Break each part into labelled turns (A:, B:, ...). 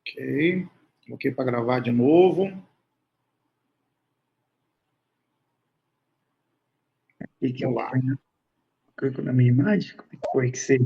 A: Ok. Coloquei para gravar de novo.
B: E que eu clico na minha imagem? Como é que foi que você...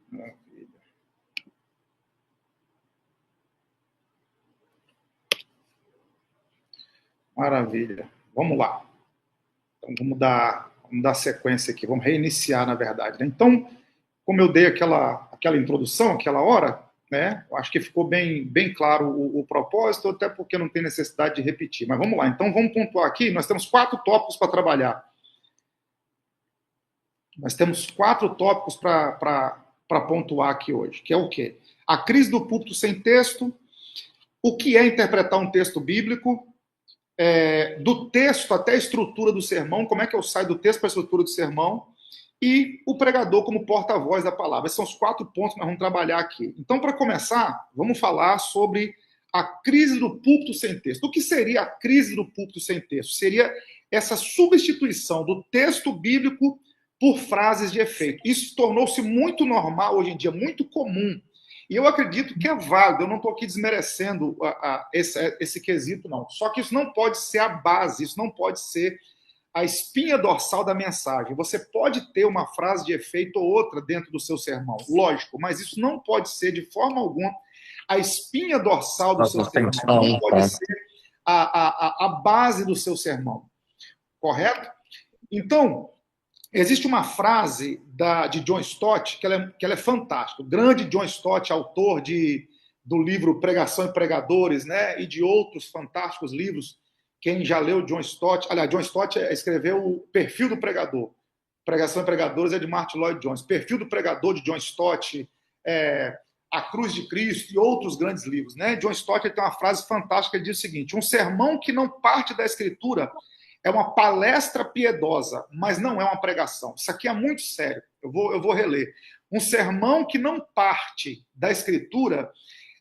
A: Maravilha. Maravilha. Vamos lá. Então, vamos dar sequência aqui. Vamos reiniciar, na verdade, né? Então, como eu dei aquela introdução, aquela hora, né? Eu acho que ficou bem claro o propósito, até porque não tem necessidade de repetir. Mas vamos lá. Então, vamos pontuar aqui. Nós temos 4 tópicos para trabalhar. Nós temos 4 tópicos para pontuar aqui hoje, que é o quê? A crise do púlpito sem texto, o que é interpretar um texto bíblico, do texto até a estrutura do sermão, como é que eu saio do texto para a estrutura do sermão, e o pregador como porta-voz da palavra. Esses são os 4 pontos que nós vamos trabalhar aqui. Então, para começar, vamos falar sobre a crise do púlpito sem texto. O que seria a crise do púlpito sem texto? Seria essa substituição do texto bíblico por frases de efeito. Isso tornou-se muito normal hoje em dia, muito comum. E eu acredito que é válido, eu não estou aqui desmerecendo esse quesito, não. Só que isso não pode ser a base, isso não pode ser a espinha dorsal da mensagem. Você pode ter uma frase de efeito ou outra dentro do seu sermão, lógico, mas isso não pode ser, de forma alguma, a espinha dorsal do seu sermão. Não pode ser a base do seu sermão. Correto? Então, existe uma frase de John Stott que ela é fantástica. O grande John Stott, autor do livro Pregação e Pregadores, né, e de outros fantásticos livros. Quem já leu John Stott... Aliás, John Stott escreveu o Perfil do Pregador. Pregação e Pregadores é de Martin Lloyd Jones. Perfil do Pregador, de John Stott, A Cruz de Cristo e outros grandes livros. Né? John Stott tem uma frase fantástica, ele diz o seguinte: um sermão que não parte da Escritura é uma palestra piedosa, mas não é uma pregação. Isso aqui é muito sério. Eu vou reler. Um sermão que não parte da Escritura,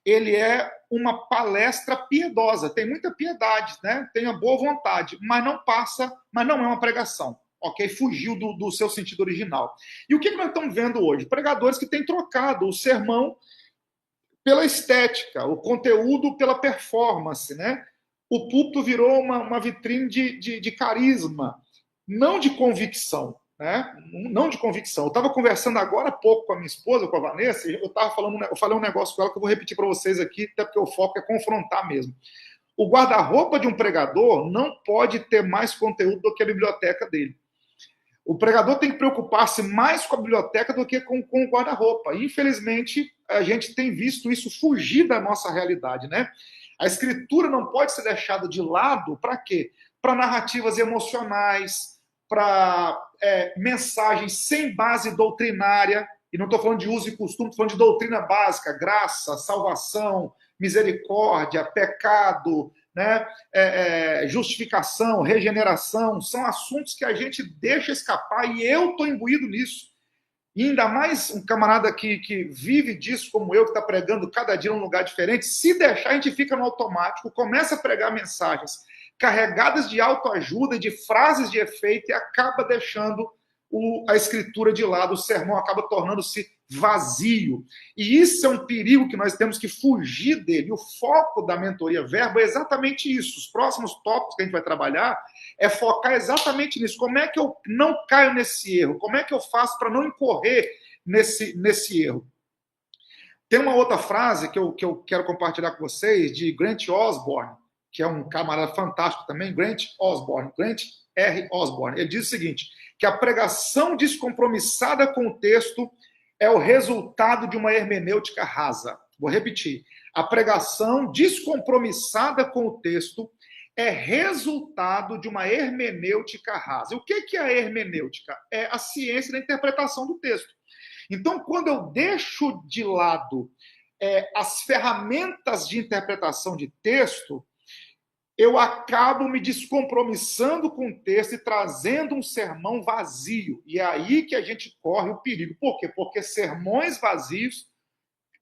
A: ele é uma palestra piedosa. Tem muita piedade, né? Tem a boa vontade, mas não é uma pregação. Ok? Fugiu do seu sentido original. E o que nós estamos vendo hoje? Pregadores que têm trocado o sermão pela estética, o conteúdo pela performance, né? O púlpito virou uma vitrine de carisma, não de convicção, né? Não de convicção. Eu estava conversando agora há pouco com a minha esposa, com a Vanessa, e eu falei um negócio com ela que eu vou repetir para vocês aqui, até porque o foco é confrontar mesmo. O guarda-roupa de um pregador não pode ter mais conteúdo do que a biblioteca dele. O pregador tem que preocupar-se mais com a biblioteca do que com o guarda-roupa. Infelizmente, a gente tem visto isso fugir da nossa realidade, né? A escritura não pode ser deixada de lado para quê? Para narrativas emocionais, para mensagens sem base doutrinária, e não estou falando de uso e costume, estou falando de doutrina básica, graça, salvação, misericórdia, pecado, né? Justificação, regeneração, são assuntos que a gente deixa escapar, e eu estou imbuído nisso. E ainda mais um camarada que vive disso, como eu, que está pregando cada dia num lugar diferente, se deixar, a gente fica no automático, começa a pregar mensagens carregadas de autoajuda, de frases de efeito, e acaba deixando a escritura de lado, o sermão acaba tornando-se vazio. E isso é um perigo que nós temos que fugir dele. O foco da mentoria Verbo é exatamente isso. Os próximos tópicos que a gente vai trabalhar é focar exatamente nisso. Como é que eu não caio nesse erro? Como é que eu faço para não incorrer nesse erro? Tem uma outra frase que eu quero compartilhar com vocês, de Grant Osborne, que é um camarada fantástico também, Grant R. Osborne. Ele diz o seguinte, que a pregação descompromissada com o texto é o resultado de uma hermenêutica rasa. Vou repetir. A pregação descompromissada com o texto é resultado de uma hermenêutica rasa. O que é a hermenêutica? É a ciência da interpretação do texto. Então, quando eu deixo de lado as ferramentas de interpretação de texto, eu acabo me descompromissando com o texto e trazendo um sermão vazio. E é aí que a gente corre o perigo. Por quê? Porque sermões vazios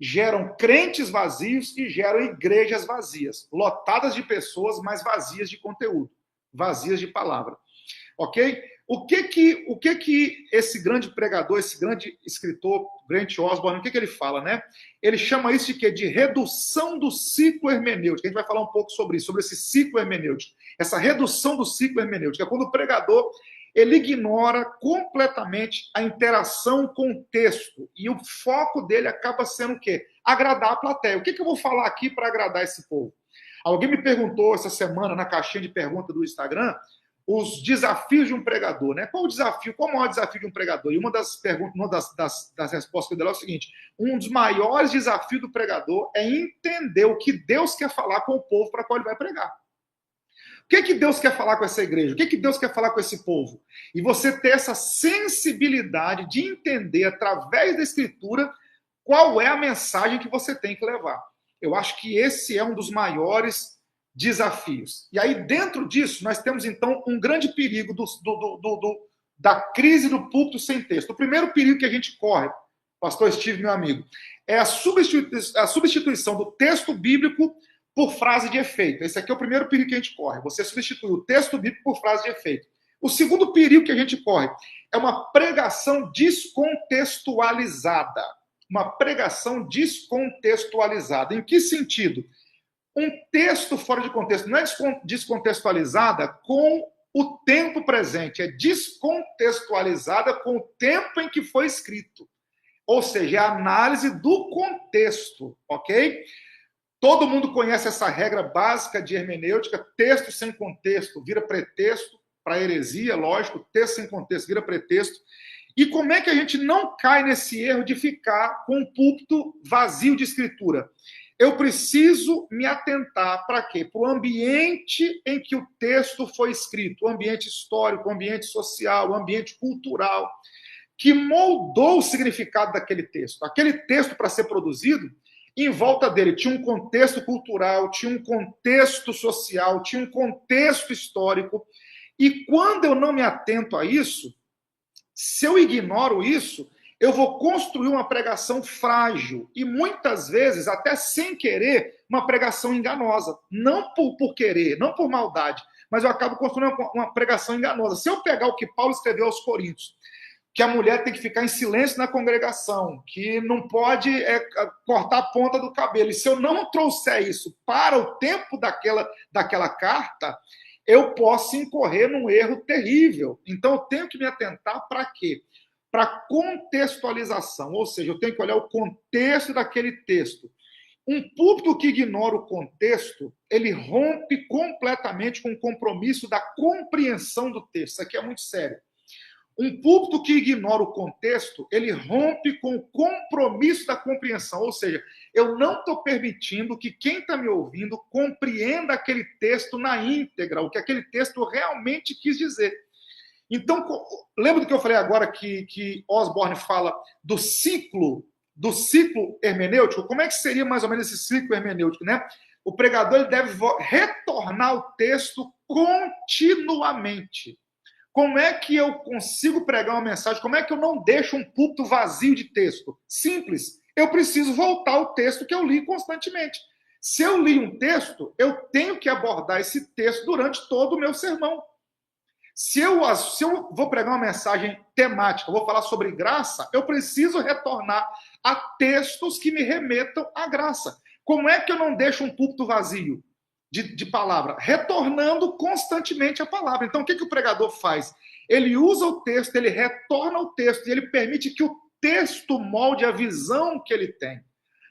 A: geram crentes vazios e geram igrejas vazias, lotadas de pessoas, mas vazias de conteúdo, vazias de palavra. Ok? O que esse grande pregador, esse grande escritor, Grant Osborne, o que ele fala, né? Ele chama isso de quê? De redução do ciclo hermenêutico. A gente vai falar um pouco sobre isso, sobre esse ciclo hermenêutico. Essa redução do ciclo hermenêutico é quando o pregador ele ignora completamente a interação com o texto e o foco dele acaba sendo o quê? Agradar a plateia. O que eu vou falar aqui para agradar esse povo? Alguém me perguntou essa semana na caixinha de perguntas do Instagram os desafios de um pregador, né? Qual o desafio? Qual o maior desafio de um pregador? E uma das perguntas, uma das respostas que eu dei é o seguinte: um dos maiores desafios do pregador é entender o que Deus quer falar com o povo para qual ele vai pregar. O que Deus quer falar com essa igreja? O que Deus quer falar com esse povo? E você ter essa sensibilidade de entender através da Escritura qual é a mensagem que você tem que levar. Eu acho que esse é um dos maiores desafios. E aí, dentro disso, nós temos, então, um grande perigo da crise do púlpito sem texto. O primeiro perigo que a gente corre, pastor Steve, meu amigo, é a substituição do texto bíblico por frase de efeito. Esse aqui é o primeiro perigo que a gente corre. Você substitui o texto bíblico por frase de efeito. O segundo perigo que a gente corre é uma pregação descontextualizada. Uma pregação descontextualizada. Em que sentido? Um texto fora de contexto não é descontextualizada com o tempo presente, é descontextualizada com o tempo em que foi escrito. Ou seja, é a análise do contexto, ok? Todo mundo conhece essa regra básica de hermenêutica: texto sem contexto vira pretexto, para heresia, lógico, texto sem contexto vira pretexto. E como é que a gente não cai nesse erro de ficar com um púlpito vazio de escritura? Eu preciso me atentar para quê? Para o ambiente em que o texto foi escrito, o ambiente histórico, o ambiente social, o ambiente cultural, que moldou o significado daquele texto. Aquele texto, para ser produzido, em volta dele tinha um contexto cultural, tinha um contexto social, tinha um contexto histórico. E quando eu não me atento a isso, se eu ignoro isso, eu vou construir uma pregação frágil e muitas vezes, até sem querer, uma pregação enganosa. Não por querer, não por maldade, mas eu acabo construindo uma pregação enganosa. Se eu pegar o que Paulo escreveu aos Coríntios, que a mulher tem que ficar em silêncio na congregação, que não pode cortar a ponta do cabelo, e se eu não trouxer isso para o tempo daquela carta, eu posso incorrer num erro terrível. Então, eu tenho que me atentar para quê? Para contextualização, ou seja, eu tenho que olhar o contexto daquele texto. Um púlpito que ignora o contexto, ele rompe completamente com o compromisso da compreensão do texto. Isso aqui é muito sério. Um púlpito que ignora o contexto, ele rompe com o compromisso da compreensão, ou seja, eu não estou permitindo que quem está me ouvindo compreenda aquele texto na íntegra, o que aquele texto realmente quis dizer. Então, lembra do que eu falei agora que Osborne fala do ciclo hermenêutico? Como é que seria mais ou menos esse ciclo hermenêutico, né? O pregador ele deve retornar ao texto continuamente. Como é que eu consigo pregar uma mensagem? Como é que eu não deixo um púlpito vazio de texto? Simples. Eu preciso voltar ao texto que eu li constantemente. Se eu li um texto, eu tenho que abordar esse texto durante todo o meu sermão. Se eu vou pregar uma mensagem temática, vou falar sobre graça, eu preciso retornar a textos que me remetam à graça. Como é que eu não deixo um púlpito vazio de palavra? Retornando constantemente a palavra. Então, o que o pregador faz? Ele usa o texto, ele retorna ao texto e ele permite que o texto molde a visão que ele tem.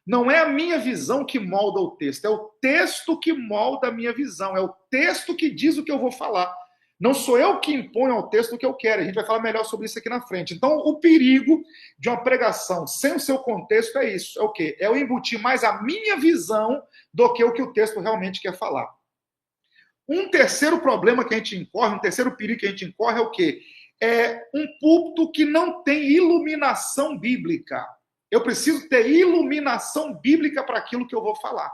A: Não é a minha visão que molda o texto, é o texto que molda a minha visão, é o texto que diz o que eu vou falar. Não sou eu que imponho ao texto o que eu quero. A gente vai falar melhor sobre isso aqui na frente. Então, o perigo de uma pregação sem o seu contexto é isso. É o quê? É eu embutir mais a minha visão do que o texto realmente quer falar. Um terceiro problema que a gente incorre, um terceiro perigo que a gente incorre é o quê? É um púlpito que não tem iluminação bíblica. Eu preciso ter iluminação bíblica para aquilo que eu vou falar.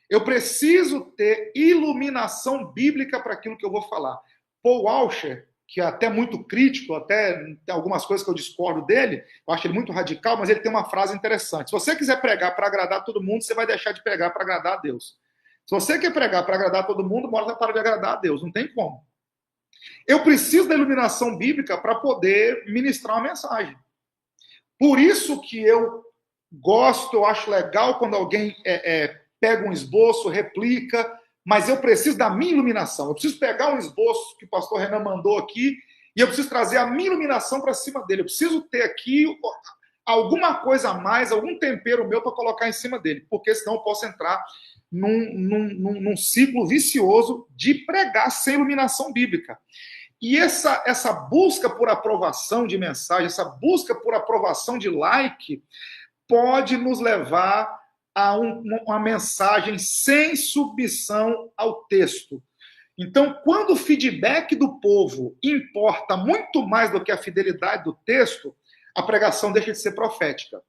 A: Eu preciso ter iluminação bíblica para aquilo que eu vou falar. Paul Washer, que é até muito crítico, até tem algumas coisas que eu discordo dele, eu acho ele muito radical, mas ele tem uma frase interessante. Se você quiser pregar para agradar todo mundo, você vai deixar de pregar para agradar a Deus. Se você quer pregar para agradar todo mundo, uma hora vai parar de agradar a Deus. Não tem como. Eu preciso da iluminação bíblica para poder ministrar uma mensagem. Por isso que eu gosto, eu acho legal quando alguém pega um esboço, replica, mas eu preciso da minha iluminação. Eu preciso pegar um esboço que o pastor Renan mandou aqui e eu preciso trazer a minha iluminação para cima dele. Eu preciso ter aqui alguma coisa a mais, algum tempero meu para colocar em cima dele, porque senão eu posso entrar num ciclo vicioso de pregar sem iluminação bíblica. E essa busca por aprovação de mensagem, essa busca por aprovação de like, pode nos levar a uma mensagem sem submissão ao texto. Então, quando o feedback do povo importa muito mais do que a fidelidade do texto, a pregação deixa de ser profética.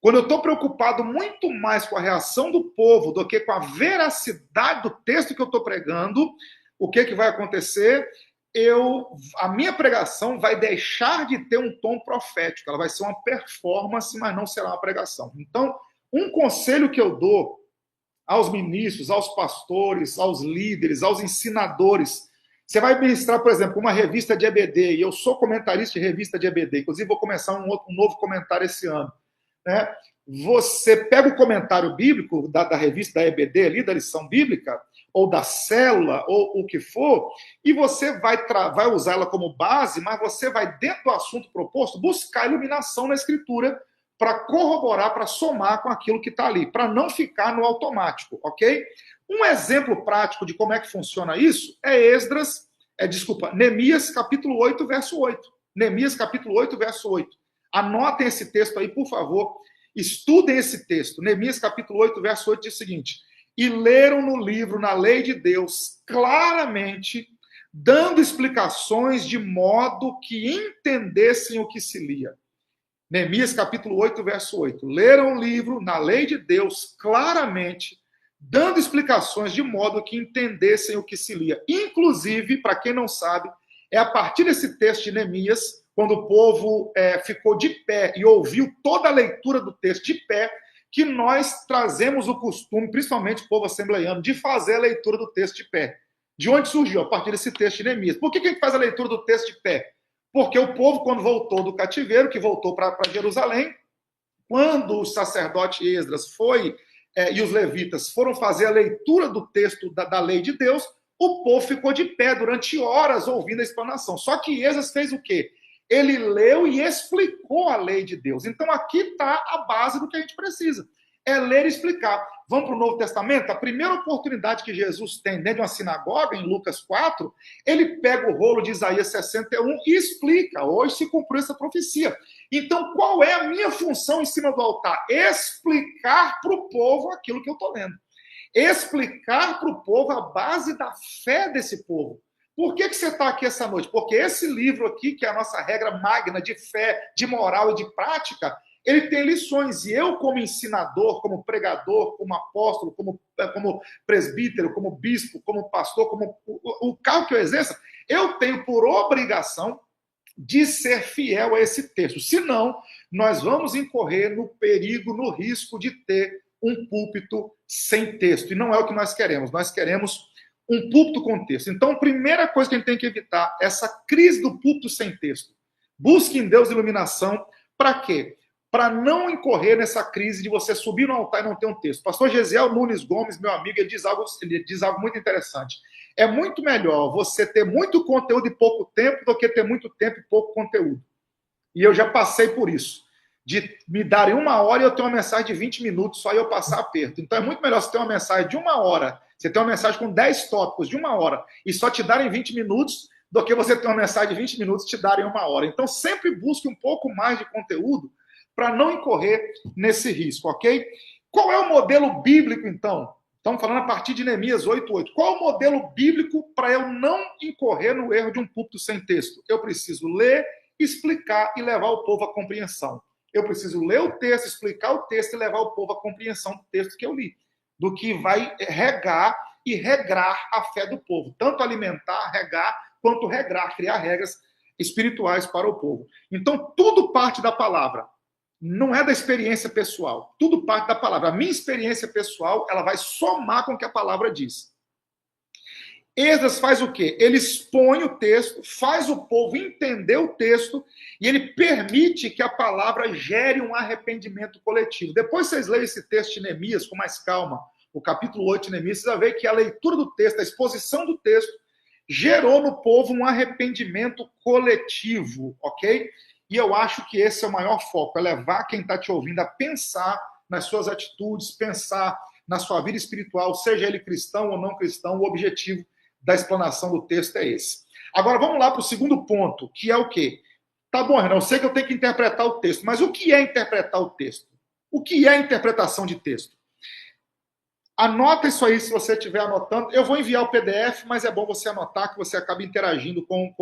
A: Quando eu estou preocupado muito mais com a reação do povo do que com a veracidade do texto que eu estou pregando, o que vai acontecer? A minha pregação vai deixar de ter um tom profético, ela vai ser uma performance, mas não será uma pregação. Então, um conselho que eu dou aos ministros, aos pastores, aos líderes, aos ensinadores, você vai ministrar, por exemplo, uma revista de EBD, e eu sou comentarista de revista de EBD, inclusive vou começar um novo comentário esse ano, né? Você pega o comentário bíblico da revista da EBD, ali, da lição bíblica, ou da célula, ou o que for, e você vai usar ela como base, mas você vai, dentro do assunto proposto, buscar iluminação na escritura para corroborar, para somar com aquilo que está ali, para não ficar no automático, ok? Um exemplo prático de como é que funciona isso é Neemias capítulo 8, verso 8. Neemias capítulo 8, verso 8. Anotem esse texto aí, por favor. Estudem esse texto. Neemias capítulo 8, verso 8 diz o seguinte: e leram no livro, na lei de Deus, claramente, dando explicações de modo que entendessem o que se lia. Neemias capítulo 8, verso 8. Leram o livro, na lei de Deus, claramente, dando explicações de modo que entendessem o que se lia. Inclusive, para quem não sabe, é a partir desse texto de Neemias, quando o povo ficou de pé e ouviu toda a leitura do texto de pé, que nós trazemos o costume, principalmente o povo assembleiano, de fazer a leitura do texto de pé. De onde surgiu? A partir desse texto de Neemias. Por que a gente faz a leitura do texto de pé? Porque o povo, quando voltou do cativeiro, que voltou para Jerusalém, quando o sacerdote Esdras e os levitas foram fazer a leitura do texto da lei de Deus, o povo ficou de pé durante horas ouvindo a explanação. Só que Esdras fez o quê? Ele leu e explicou a lei de Deus. Então aqui está a base do que a gente precisa. É ler e explicar. Vamos para o Novo Testamento? A primeira oportunidade que Jesus tem dentro de uma sinagoga, em Lucas 4, ele pega o rolo de Isaías 61 e explica. Hoje se cumpriu essa profecia. Então, qual é a minha função em cima do altar? Explicar para o povo aquilo que eu estou lendo. Explicar para o povo a base da fé desse povo. Por que você está aqui essa noite? Porque esse livro aqui, que é a nossa regra magna de fé, de moral e de prática, ele tem lições. E eu, como ensinador, como pregador, como apóstolo, como presbítero, como bispo, como pastor, como o cargo que eu exerça, eu tenho por obrigação de ser fiel a esse texto. Senão, nós vamos incorrer no perigo, no risco de ter um púlpito sem texto. E não é o que nós queremos. Nós queremos um púlpito com texto. Então, a primeira coisa que a gente tem que evitar é essa crise do púlpito sem texto. Busque em Deus iluminação. Para quê? Para não incorrer nessa crise de você subir no altar e não ter um texto. Pastor Gesiel Nunes Gomes, meu amigo, ele diz algo muito interessante. É muito melhor você ter muito conteúdo e pouco tempo do que ter muito tempo e pouco conteúdo. E eu já passei por isso. De me darem 1 hora e eu ter uma mensagem de 20 minutos, só eu passar aperto. Então é muito melhor você ter uma mensagem de 1 hora, você ter uma mensagem com 10 tópicos de 1 hora e só te darem 20 minutos, do que você ter uma mensagem de 20 minutos e te darem 1 hora. Então sempre busque um pouco mais de conteúdo para não incorrer nesse risco, ok? Qual é o modelo bíblico, então? Estamos falando a partir de Neemias 8:8. Qual é o modelo bíblico para eu não incorrer no erro de um púlpito sem texto? Eu preciso ler, explicar e levar o povo à compreensão. Eu preciso ler o texto, explicar o texto e levar o povo à compreensão do texto que eu li, do que vai regar e regrar a fé do povo. Tanto alimentar, regar, quanto regrar, criar regras espirituais para o povo. Então, tudo parte da palavra. Não é da experiência pessoal. Tudo parte da palavra. A minha experiência pessoal, ela vai somar com o que a palavra diz. Esdras faz o quê? Ele expõe o texto, faz o povo entender o texto e ele permite que a palavra gere um arrependimento coletivo. Depois vocês leem esse texto de Neemias com mais calma, o capítulo 8 de Neemias, vocês vão ver que a leitura do texto, a exposição do texto, gerou no povo um arrependimento coletivo, ok? E eu acho que esse é o maior foco, é levar quem está te ouvindo a pensar nas suas atitudes, pensar na sua vida espiritual, seja ele cristão ou não cristão, o objetivo da explanação do texto é esse. Agora vamos lá para o segundo ponto, que é o quê? Tá bom, Renan, eu sei que eu tenho que interpretar o texto, mas o que é interpretar o texto? O que é interpretação de texto? Anota isso aí se você estiver anotando. Eu vou enviar o PDF, mas é bom você anotar que você acaba interagindo com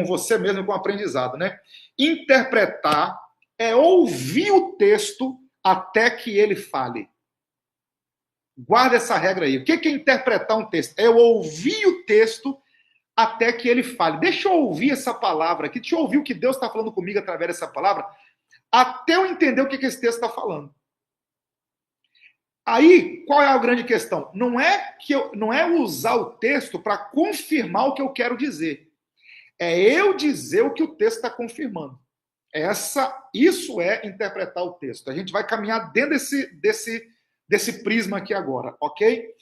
A: você mesmo, com o aprendizado, né? Interpretar é ouvir o texto até que ele fale. Guarda essa regra aí. O que é interpretar um texto? É eu ouvir o texto até que ele fale. Deixa eu ouvir essa palavra aqui, deixa eu ouvir o que Deus está falando comigo através dessa palavra, até eu entender o que esse texto está falando. Aí, qual é a grande questão? Não é usar o texto para confirmar o que eu quero dizer. É eu dizer o que o texto está confirmando. Isso é interpretar o texto. A gente vai caminhar dentro desse prisma aqui agora, ok?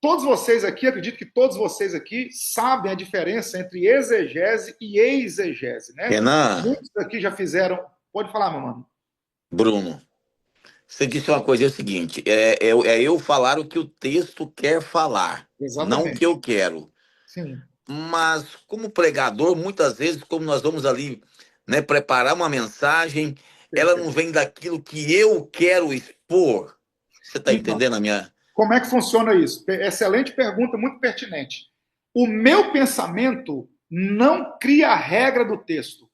A: Todos vocês aqui, acredito que todos vocês aqui sabem a diferença entre exegese e exegese, né?
C: Renan.
A: Muitos aqui já fizeram... Pode falar, meu mano.
C: Bruno, você disse uma coisa, é o seguinte, é eu falar o que o texto quer falar,
A: Exatamente.
C: não o que eu quero.
A: Sim.
C: Mas, como pregador, muitas vezes, como nós vamos ali, né, preparar uma mensagem, ela não vem daquilo que eu quero expor. Você está entendendo a minha...
A: Como é que funciona isso? Excelente pergunta, muito pertinente. O meu pensamento não cria a regra do texto.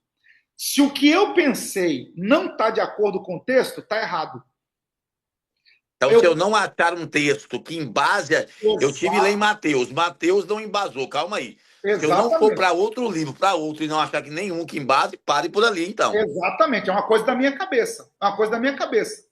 A: Se o que eu pensei não está de acordo com o texto, está errado.
C: Então, se eu não achar um texto que embase... Eu tive lá em Mateus. Mateus não embasou, calma aí.
A: Exatamente.
C: Se eu não for para outro livro, para outro, e não achar que nenhum que embase, pare por ali, então.
A: Exatamente, é uma coisa da minha cabeça. É uma coisa da minha cabeça.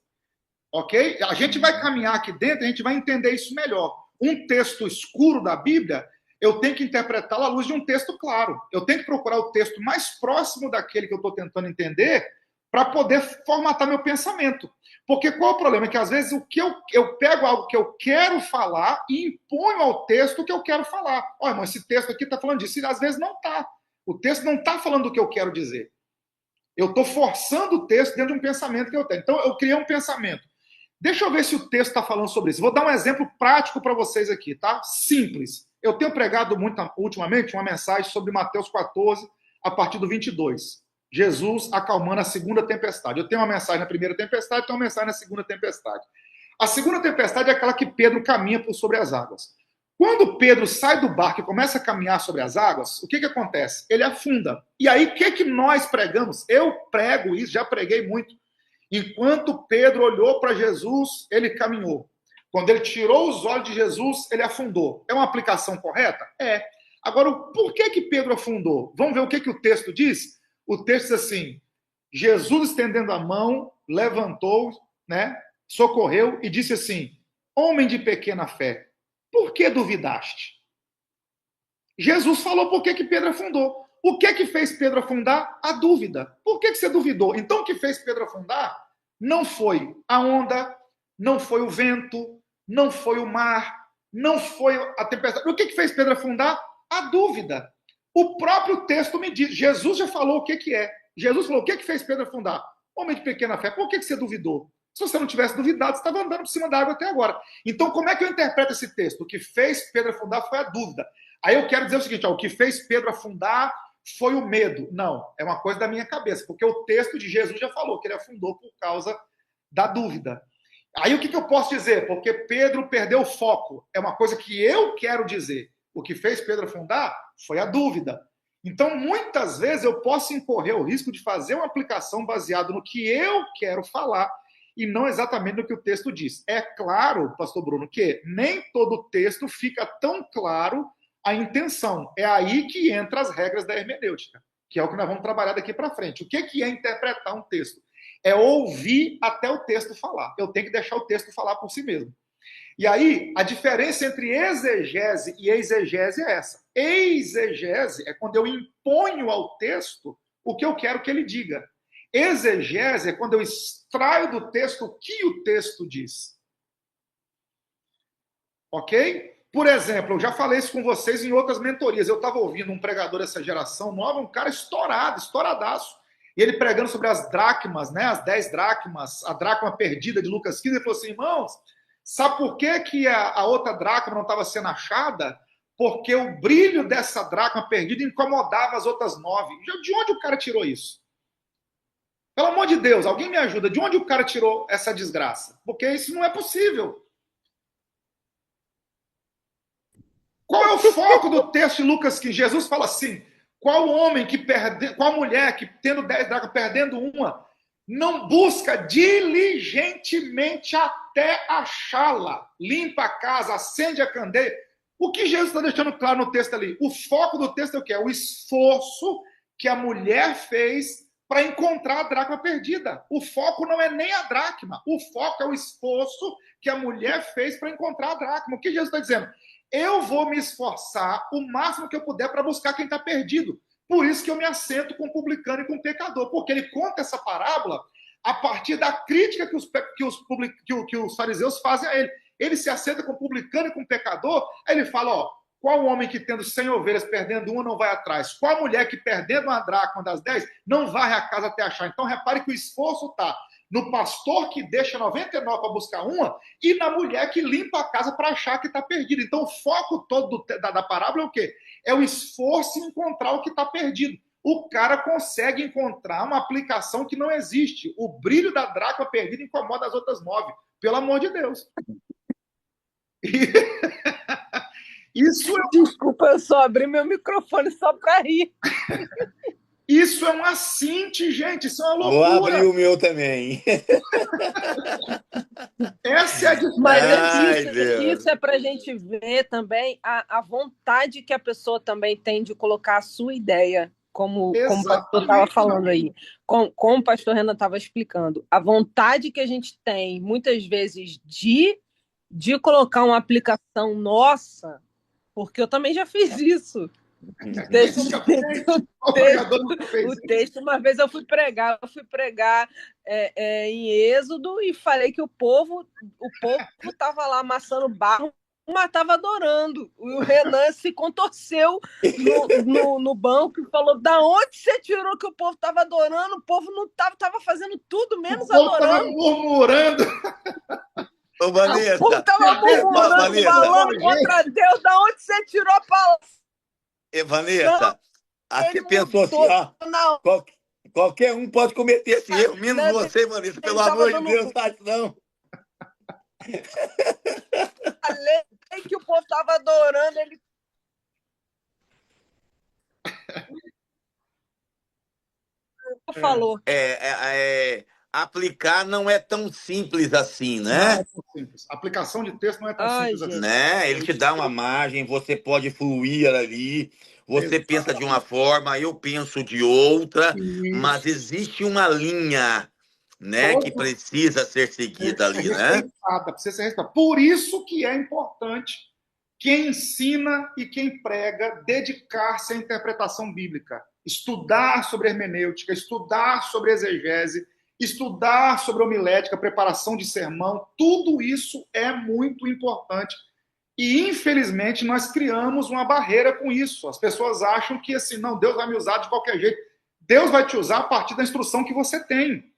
A: Ok? A gente vai caminhar aqui dentro e a gente vai entender isso melhor. Um texto escuro da Bíblia, eu tenho que interpretá-lo à luz de um texto claro. Eu tenho que procurar o texto mais próximo daquele que eu estou tentando entender para poder formatar meu pensamento. Porque qual é o problema? É que às vezes o que eu pego algo que eu quero falar e imponho ao texto o que eu quero falar. Olha, mas esse texto aqui está falando disso, e às vezes não está. O texto não está falando do que eu quero dizer. Eu estou forçando o texto dentro de um pensamento que eu tenho. Então, eu criei um pensamento. Deixa eu ver se o texto está falando sobre isso. Vou dar um exemplo prático para vocês aqui, tá? Simples. Eu tenho pregado muito ultimamente uma mensagem sobre Mateus 14, a partir do 22. Jesus acalmando a segunda tempestade. Eu tenho uma mensagem na primeira tempestade, tenho uma mensagem na segunda tempestade. A segunda tempestade é aquela que Pedro caminha por sobre as águas. Quando Pedro sai do barco e começa a caminhar sobre as águas, o que acontece? Ele afunda. E aí, o que nós pregamos? Eu prego isso, já preguei muito. Enquanto Pedro olhou para Jesus, ele caminhou. Quando ele tirou os olhos de Jesus, ele afundou. É uma aplicação correta? É. Agora, por que Pedro afundou? Vamos ver o que o texto diz? O texto diz assim, Jesus estendendo a mão, levantou, né, socorreu e disse assim, homem de pequena fé, por que duvidaste? Jesus falou por que Pedro afundou. O que fez Pedro afundar? A dúvida. Por que você duvidou? Então, o que fez Pedro afundar não foi a onda, não foi o vento, não foi o mar, não foi a tempestade. O que fez Pedro afundar? A dúvida. O próprio texto me diz. Jesus já falou o que é. Jesus falou, o que fez Pedro afundar? Homem de pequena fé, por que você duvidou? Se você não tivesse duvidado, você estava andando por cima da água até agora. Então, como é que eu interpreto esse texto? O que fez Pedro afundar foi a dúvida. Aí eu quero dizer o seguinte, ó, o que fez Pedro afundar foi o medo. Não, é uma coisa da minha cabeça, porque o texto de Jesus já falou que ele afundou por causa da dúvida. Aí o que eu posso dizer? Porque Pedro perdeu o foco. É uma coisa que eu quero dizer. O que fez Pedro afundar foi a dúvida. Então, muitas vezes, eu posso incorrer o risco de fazer uma aplicação baseada no que eu quero falar e não exatamente no que o texto diz. É claro, pastor Bruno, que nem todo texto fica tão claro a intenção. É aí que entram as regras da hermenêutica, que é o que nós vamos trabalhar daqui para frente. O que é interpretar um texto? É ouvir até o texto falar. Eu tenho que deixar o texto falar por si mesmo. E aí, a diferença entre exegese e exegese é essa. Exegese é quando eu imponho ao texto o que eu quero que ele diga. Exegese é quando eu extraio do texto o que o texto diz. Ok? Por exemplo, eu já falei isso com vocês em outras mentorias. Eu estava ouvindo um pregador dessa geração nova, um cara estourado, estouradaço. E ele pregando sobre as dracmas, né? As 10 dracmas, a dracma perdida de Lucas 15. Ele falou assim, irmãos, sabe por que a outra dracma não estava sendo achada? Porque o brilho dessa dracma perdida incomodava as outras 9. De onde o cara tirou isso? Pelo amor de Deus, alguém me ajuda. De onde o cara tirou essa desgraça? Porque isso não é possível. Qual é o foco do texto de Lucas que Jesus fala assim? Qual homem que perde, qual mulher que tendo 10 dracmas perdendo uma, não busca diligentemente até achá-la, limpa a casa, acende a candeia? O que Jesus está deixando claro no texto ali? O foco do texto é o quê? É o esforço que a mulher fez para encontrar a dracma perdida. O foco não é nem a dracma, o foco é o esforço que a mulher fez para encontrar a dracma. O que Jesus está dizendo? Eu vou me esforçar o máximo que eu puder para buscar quem está perdido. Por isso que eu me assento com o publicano e com o pecador, porque ele conta essa parábola a partir da crítica que os fariseus fazem a ele. Ele se assenta com o publicano e com o pecador, aí ele fala, ó, qual homem que tendo 100 ovelhas perdendo uma não vai atrás? Qual mulher que perdendo uma dracma das 10 não varre a casa até achar? Então repare que o esforço está no pastor que deixa 99 para buscar uma e na mulher que limpa a casa para achar que está perdida. Então o foco todo da parábola é o quê? É o esforço em encontrar o que está perdido. O cara consegue encontrar uma aplicação que não existe. O brilho da dracma perdida incomoda as outras 9. Pelo amor de Deus. Isso é...
D: Desculpa, eu só abri meu microfone só para rir.
A: Isso é um assinte, gente. Isso é uma loucura.
C: Vou abrir o meu também.
A: Essa é a diferença.
D: Mas isso é para a gente ver também a vontade que a pessoa também tem de colocar a sua ideia, como o pastor estava falando aí, como o pastor Renan estava explicando. A vontade que a gente tem, muitas vezes, de colocar uma aplicação nossa, porque eu também já fiz isso. O texto, uma vez eu fui pregar em Êxodo e falei que o povo estava lá amassando barro, mas estava adorando. O Renan se contorceu no banco e falou: da onde você tirou que o povo estava adorando? O povo não estava fazendo tudo menos adorando. O povo estava
A: murmurando.
C: Ô, Vanessa.
D: O povo estava murmurando, falando contra Deus. Da onde você tirou a palavra?
C: Vanessa, você pensou assim, ó, qualquer um pode cometer esse erro, menos você, Vanessa, pelo amor de Deus, não.
D: Falei que o povo estava adorando, ele... falou.
C: Aplicar não é tão simples assim, né?
A: Não é tão simples. A aplicação de texto não é tão simples assim.
C: Né? Ele te dá uma margem, você pode fluir ali, você pensa de uma forma, eu penso de outra, mas existe uma linha, né, que precisa ser seguida ali, né?
A: Precisa ser respeitada. Por isso que é importante quem ensina e quem prega dedicar-se à interpretação bíblica, estudar sobre hermenêutica, estudar sobre exegese, estudar sobre homilética, preparação de sermão, tudo isso é muito importante. E, infelizmente, nós criamos uma barreira com isso. As pessoas acham que, assim, não, Deus vai me usar de qualquer jeito. Deus vai te usar a partir da instrução que você tem.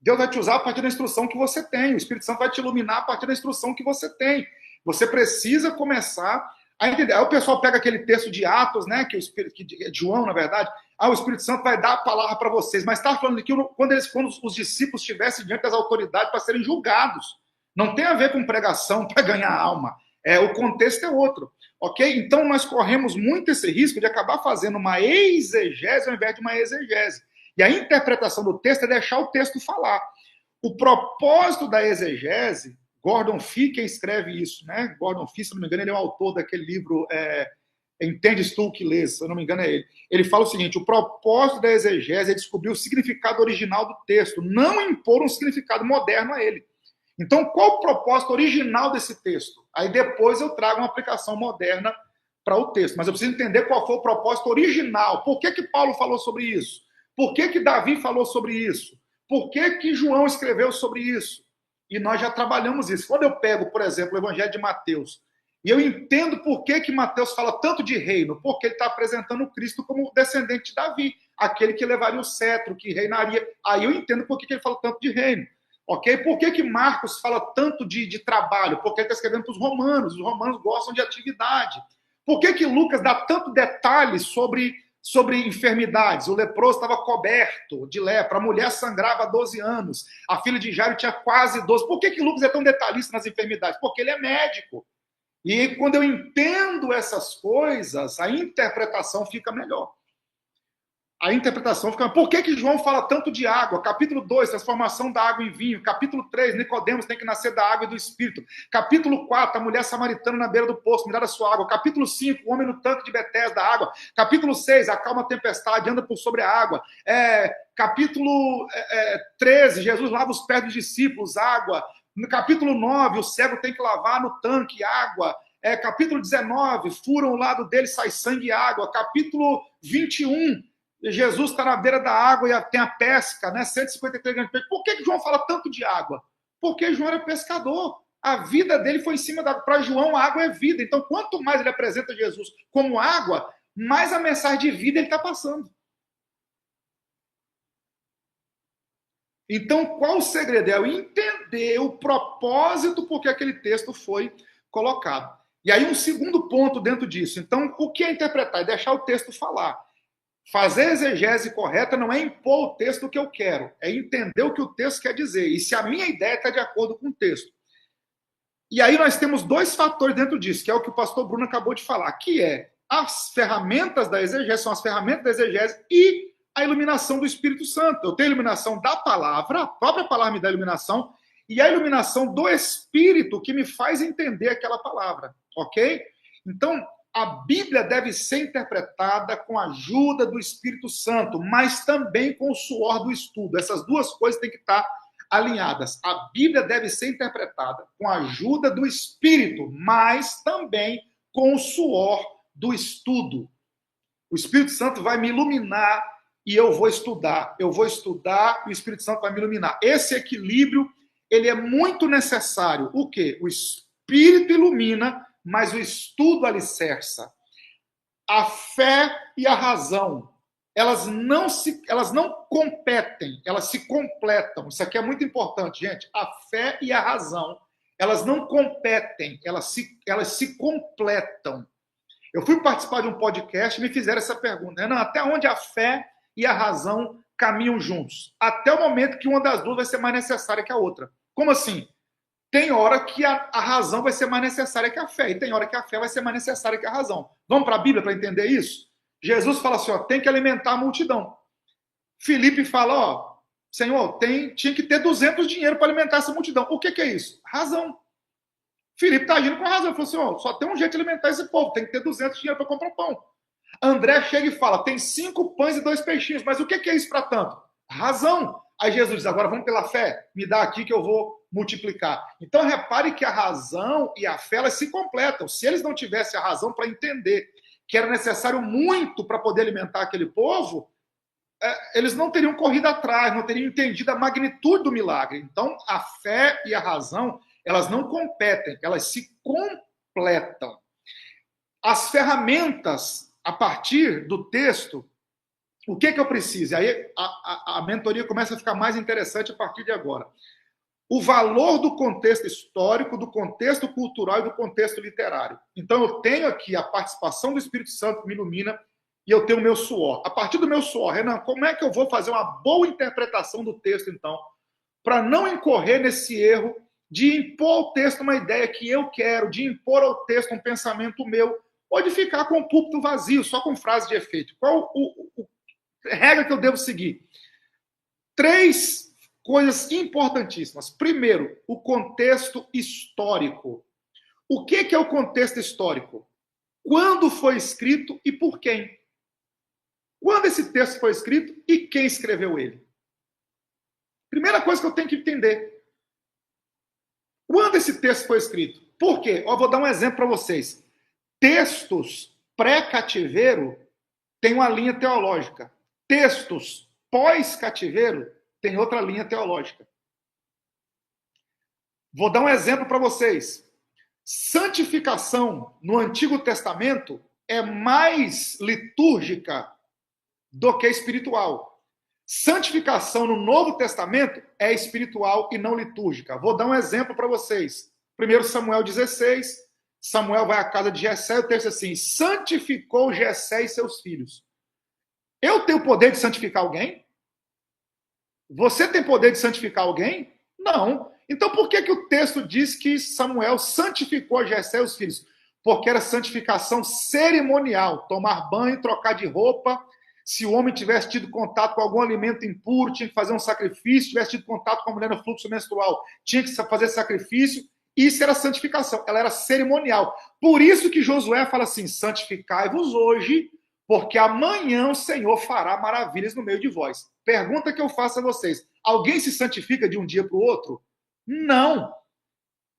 A: Deus vai te usar a partir da instrução que você tem. O Espírito Santo vai te iluminar a partir da instrução que você tem. Você precisa começar a entender. Aí o pessoal pega aquele texto de Atos, né, que João, na verdade, o Espírito Santo vai dar a palavra para vocês. Mas está falando aqui quando os discípulos estivessem diante das autoridades para serem julgados. Não tem a ver com pregação para ganhar alma. O contexto é outro. Ok? Então, nós corremos muito esse risco de acabar fazendo uma exegese ao invés de uma exegese. E a interpretação do texto é deixar o texto falar. O propósito da exegese, Gordon Fee, quem escreve isso, né? Gordon Fee, se não me engano, ele é o autor daquele livro Entendes Tu o que lês, se eu não me engano é ele. Ele fala o seguinte, o propósito da exegese é descobrir o significado original do texto, não impor um significado moderno a ele. Então, qual o propósito original desse texto? Aí depois eu trago uma aplicação moderna para o texto. Mas eu preciso entender qual foi o propósito original. Por que Paulo falou sobre isso? Por que Davi falou sobre isso? Por que João escreveu sobre isso? E nós já trabalhamos isso. Quando eu pego, por exemplo, o Evangelho de Mateus, e eu entendo por que Mateus fala tanto de reino, porque ele está apresentando Cristo como descendente de Davi, aquele que levaria o cetro, que reinaria. Aí eu entendo por que ele fala tanto de reino. Ok? Por que Marcos fala tanto de trabalho? Porque ele está escrevendo para os romanos gostam de atividade. Por que Lucas dá tanto detalhe sobre enfermidades? O leproso estava coberto de lepra, a mulher sangrava há 12 anos, a filha de Jairo tinha quase 12. Por que Lucas é tão detalhista nas enfermidades? Porque ele é médico. E quando eu entendo essas coisas, a interpretação fica melhor. A interpretação fica... Por que João fala tanto de água? Capítulo 2, transformação da água em vinho. Capítulo 3, Nicodemos tem que nascer da água e do Espírito. Capítulo 4, a mulher samaritana na beira do poço, me dá a sua água. Capítulo 5, o homem no tanque de Betesda, da água. Capítulo 6, acalma a tempestade, anda por sobre a água. Capítulo 13, Jesus lava os pés dos discípulos, água. No capítulo 9, o cego tem que lavar no tanque, água. Capítulo 19, furam o lado dele, sai sangue e água. Capítulo 21, Jesus está na beira da água e tem a pesca, né? 153 grandes peixes. Por que João fala tanto de água? Porque João era pescador. A vida dele foi em cima da água. Para João, a água é vida. Então, quanto mais ele apresenta Jesus como água, mais a mensagem de vida ele está passando. Então, qual o segredo? É eu entender o propósito por que aquele texto foi colocado. E aí, um segundo ponto dentro disso. Então, o que é interpretar? É deixar o texto falar. Fazer a exegese correta não é impor o texto que eu quero, é entender o que o texto quer dizer, e se a minha ideia está de acordo com o texto. E aí nós temos dois fatores dentro disso, que é o que o pastor Bruno acabou de falar, que é as ferramentas da exegese, são as ferramentas da exegese e a iluminação do Espírito Santo. Eu tenho a iluminação da palavra, a própria palavra me dá a iluminação, e a iluminação do Espírito que me faz entender aquela palavra, ok? Então, a Bíblia deve ser interpretada com a ajuda do Espírito Santo, mas também com o suor do estudo. Essas duas coisas têm que estar alinhadas. A Bíblia deve ser interpretada com a ajuda do Espírito, mas também com o suor do estudo. O Espírito Santo vai me iluminar e eu vou estudar. Eu vou estudar e o Espírito Santo vai me iluminar. Esse equilíbrio, ele é muito necessário. O quê? O Espírito ilumina, mas o estudo alicerça. A fé e a razão, elas não competem, elas se completam. Isso aqui é muito importante, gente. A fé e a razão, elas não competem, elas se completam. Eu fui participar de um podcast e me fizeram essa pergunta. Renan, até onde a fé e a razão caminham juntos? Até o momento que uma das duas vai ser mais necessária que a outra. Como assim? Tem hora que a razão vai ser mais necessária que a fé, e tem hora que a fé vai ser mais necessária que a razão. Vamos para a Bíblia para entender isso? Jesus fala assim, tem que alimentar a multidão. Filipe fala, Senhor, tinha que ter 200 dinheiro para alimentar essa multidão. O que é isso? Razão. Filipe está agindo com a razão. Ele falou assim, só tem um jeito de alimentar esse povo, tem que ter 200 dinheiro para comprar pão. André chega e fala, tem 5 pães e 2 peixinhos, mas o que é isso para tanto? Razão. Aí Jesus diz, agora vamos pela fé, me dá aqui que eu vou multiplicar. Então, repare que a razão e a fé, elas se completam. Se eles não tivessem a razão para entender que era necessário muito para poder alimentar aquele povo, eles não teriam corrido atrás, não teriam entendido a magnitude do milagre. Então, a fé e a razão, elas não competem, elas se completam. As ferramentas, a partir do texto, o que eu preciso? Aí a mentoria começa a ficar mais interessante a partir de agora. O valor do contexto histórico, do contexto cultural e do contexto literário. Então, eu tenho aqui a participação do Espírito Santo que me ilumina e eu tenho o meu suor. A partir do meu suor, Renan, como é que eu vou fazer uma boa interpretação do texto, então, para não incorrer nesse erro de impor ao texto uma ideia que eu quero, de impor ao texto um pensamento meu, pode ficar com o púlpito vazio, só com frase de efeito. Qual a regra que eu devo seguir? 3 coisas importantíssimas. Primeiro, o contexto histórico. O que é o contexto histórico? Quando foi escrito e por quem? Quando esse texto foi escrito e quem escreveu ele? Primeira coisa que eu tenho que entender. Quando esse texto foi escrito? Por quê? Eu vou dar um exemplo para vocês. Textos pré-cativeiro têm uma linha teológica. Textos pós-cativeiro têm outra linha teológica. Vou dar um exemplo para vocês. Santificação no Antigo Testamento é mais litúrgica do que espiritual. Santificação no Novo Testamento é espiritual e não litúrgica. Vou dar um exemplo para vocês. 1 Samuel 16, Samuel vai à casa de Jessé, o texto assim, santificou Jessé e seus filhos. Eu tenho poder de santificar alguém? Você tem poder de santificar alguém? Não. Então por que o texto diz que Samuel santificou Jessé e os filhos? Porque era santificação cerimonial, tomar banho, trocar de roupa. Se o homem tivesse tido contato com algum alimento impuro, tinha que fazer um sacrifício. Se tivesse tido contato com a mulher no fluxo menstrual, tinha que fazer sacrifício. Isso era santificação, ela era cerimonial. Por isso que Josué fala assim, santificai-vos hoje, porque amanhã o Senhor fará maravilhas no meio de vós. Pergunta que eu faço a vocês, alguém se santifica de um dia para o outro? Não.